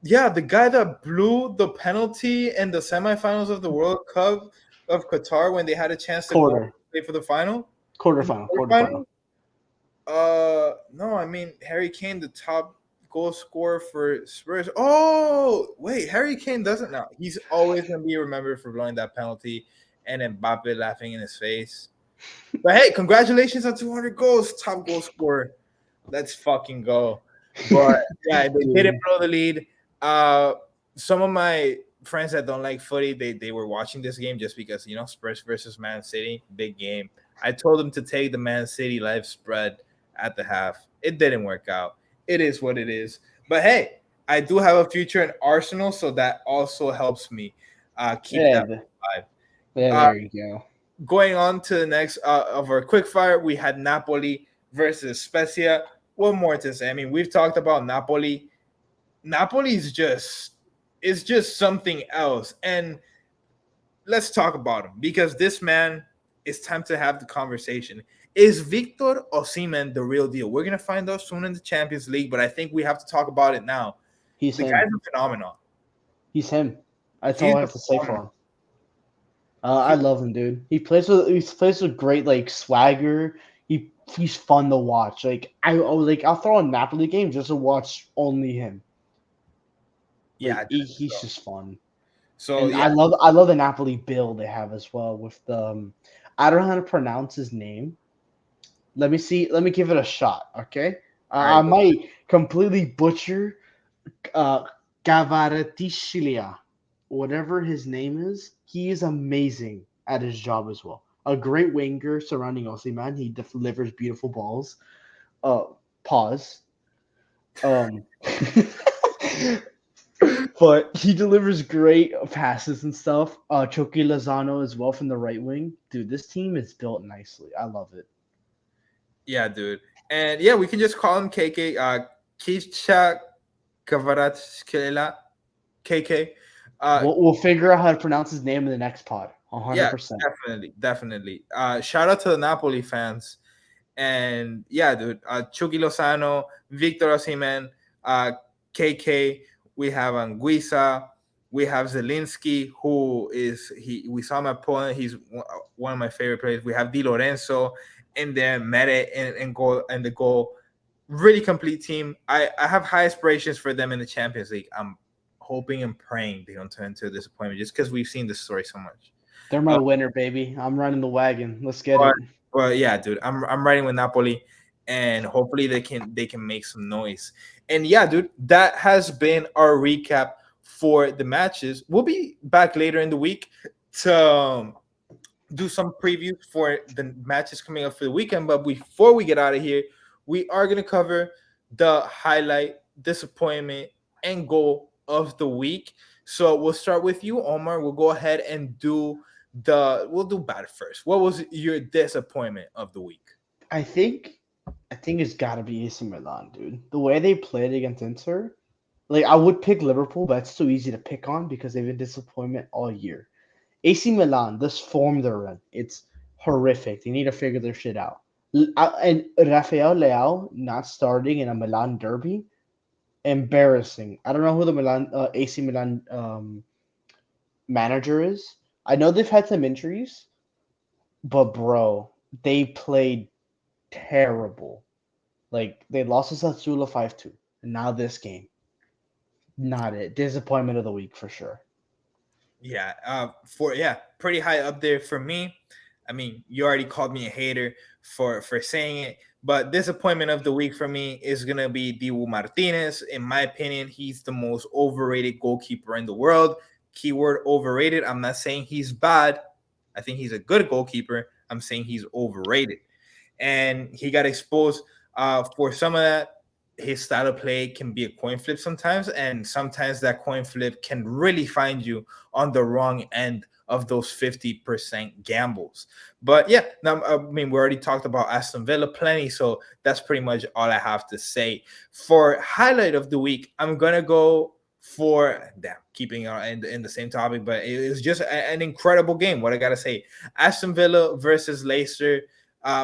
yeah, the guy that blew the penalty in the semifinals of the World Cup of Qatar when they had a chance to go Quarter, play for the final. In the quarterfinal. quarterfinal? No, I mean Harry Kane, the top goal scorer for Spurs. Oh, wait, Harry Kane doesn't now. He's always gonna be remembered for blowing that penalty and Mbappe laughing in his face. But hey, congratulations on 200 goals, top goal scorer. Let's fucking go. But yeah, they didn't Dude, blow the lead. Uh, some of my friends that don't like footy, they were watching this game just because Spurs versus Man City, big game. I told them to take the Man City live spread at the half. It didn't work out. It is what it is. But hey, I do have a future in Arsenal, so that also helps me keep yeah, that alive. yeah, Uh, there you go. Going on to the next of our quick fire, we had Napoli versus Spezia. What more to say? I mean, we've talked about Napoli. Napoli's just is just something else. And let's talk about him because this man, it's time to have the conversation. Is Victor Osimhen the real deal? We're gonna find out soon in the Champions League, but I think we have to talk about it now. He's The guy's him. a phenomenon. He's him. That's He's all I a have to say for phenomenon. him. I He, love him, dude. He plays with great swagger. He's fun to watch. I'll throw on Napoli game just to watch only him. yeah, dude. He's just fun. So And yeah, I love the Napoli build they have as well with the I don't know how to pronounce his name. Let me see. Let me give it a shot. Okay, all I right. might completely butcher uh, Gavaratishvili, whatever his name is. He is amazing at his job as well. A great winger surrounding Osimhen. He delivers beautiful balls. Uh, pause. Um, but he delivers great passes and stuff. Chucky Lozano as well from the right wing. Dude, this team is built nicely. I love it. Yeah, dude. And yeah, we can just call him KK. Kisha Kvaratskhelia. KK. We'll figure out how to pronounce his name in the next pod. Yeah, 100%. definitely. Shout out to the Napoli fans. And yeah, dude. Chucky Lozano, Victor Osimhen, uh, KK. We have Anguissa. We have Zelinski, who is he? We saw him at Poland. He's one of my favorite players. We have Di Lorenzo, and then Mete and goal and the goal. Really complete team. I have high aspirations for them in the Champions League. I'm hoping and praying they don't turn into a disappointment just because we've seen this story so much. They're my Uh, winner, baby. I'm running the wagon. Let's get but, it. but yeah, dude, I'm riding with Napoli. and hopefully they can make some noise. And yeah, dude, that has been our recap for the matches. We'll be back later in the week to do some previews for the matches coming up for the weekend. But before we get out of here, we are going to cover the highlight, disappointment, and goal of the week. So we'll start with you, Omar. We'll go ahead and we'll do bad first. What was your disappointment of the week? I think I think it's got to be AC Milan, dude. The way they played against Inter, like I would pick Liverpool, but it's too easy to pick on because they've been disappointment all year. AC Milan, this form they're in, it's horrific. They need to figure their shit out. And Rafael Leao not starting in a Milan derby, embarrassing. I don't know who the AC Milan manager is. I know they've had some injuries, but bro, they played terrible. Like they lost to Sassuolo 5-2, and now this game, not it. Disappointment of the week for sure. Yeah, pretty high up there for me. I mean, you already called me a hater for saying it, but disappointment of the week for me is gonna be Dibu Martinez. In my opinion, he's the most overrated goalkeeper in the world. Keyword overrated. I'm not saying he's bad. I think he's a good goalkeeper. I'm saying he's overrated, and he got exposed for some of that. His style of play can be a coin flip sometimes, and sometimes that coin flip can really find you on the wrong end of those 50% gambles. But yeah, now, I mean, we already talked about Aston Villa plenty, so that's pretty much all I have to say. For highlight of the week, I'm going to go for, damn, keeping in the same topic, but it was just an incredible game. What I got to say, Aston Villa versus Leicester.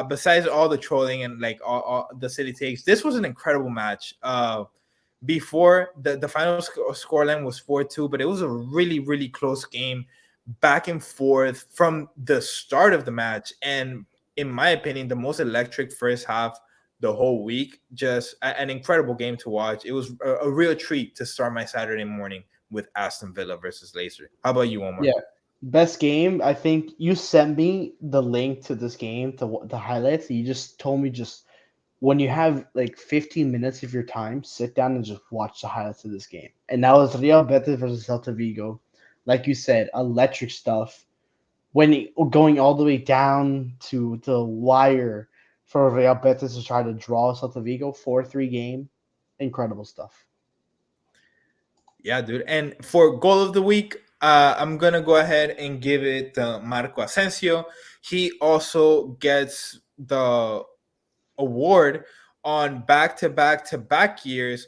Besides all the trolling and like all the city takes, this was an incredible match. Before the final scoreline was 4-2, but it was a really, really close game, back and forth from the start of the match. And in my opinion, the most electric first half the whole week. Just an incredible game to watch. It was a real treat to start my Saturday morning with Aston Villa versus Leicester. How about you, Omar? Yeah, best game. I think you sent me the link to this game, to the highlights. You just told me just when you have like 15 minutes of your time, sit down and just watch the highlights of this game. And that was Real Betis versus Celta Vigo. Like you said, electric stuff. Going all the way down to the wire for Real Betis to try to draw Celta Vigo 4-3 game. Incredible stuff. Yeah, dude. And for goal of the week, I'm gonna go ahead and give it Marco Asensio. He also gets the award on back-to-back-to-back years,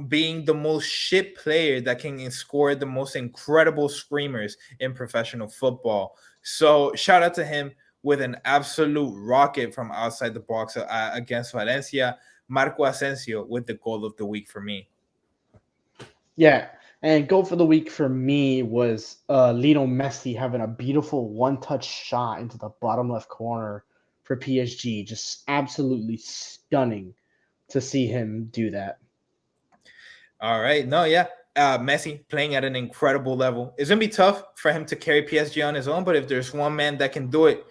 being the most shit player that can score the most incredible screamers in professional football. So shout out to him with an absolute rocket from outside the box against Valencia. Marco Asensio with the goal of the week for me. Yeah, and goal for the week for me was Lionel Messi having a beautiful one-touch shot into the bottom left corner for PSG. Just absolutely stunning to see him do that. All right. No, yeah. Messi playing at an incredible level. It's gonna be tough for him to carry PSG on his own, but if there's one man that can do it,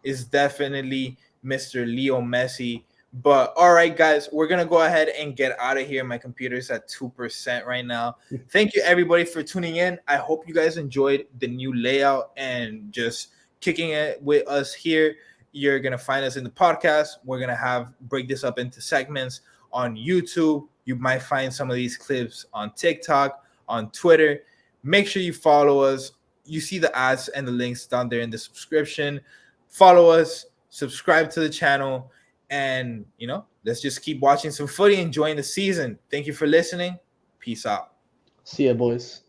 is definitely Mr. Leo Messi. But all right, guys, we're gonna go ahead and get out of here. My computer's at 2% right now. Thank you everybody for tuning in. I hope you guys enjoyed the new layout and just kicking it with us here. You're gonna find us in the podcast. We're gonna break this up into segments on YouTube. You might find some of these clips on TikTok, on Twitter. Make sure you follow us. You see the ads and the links down there in the subscription. Follow us, subscribe to the channel, and let's just keep watching some footy, enjoying the season. Thank you for listening. Peace out. See ya, boys.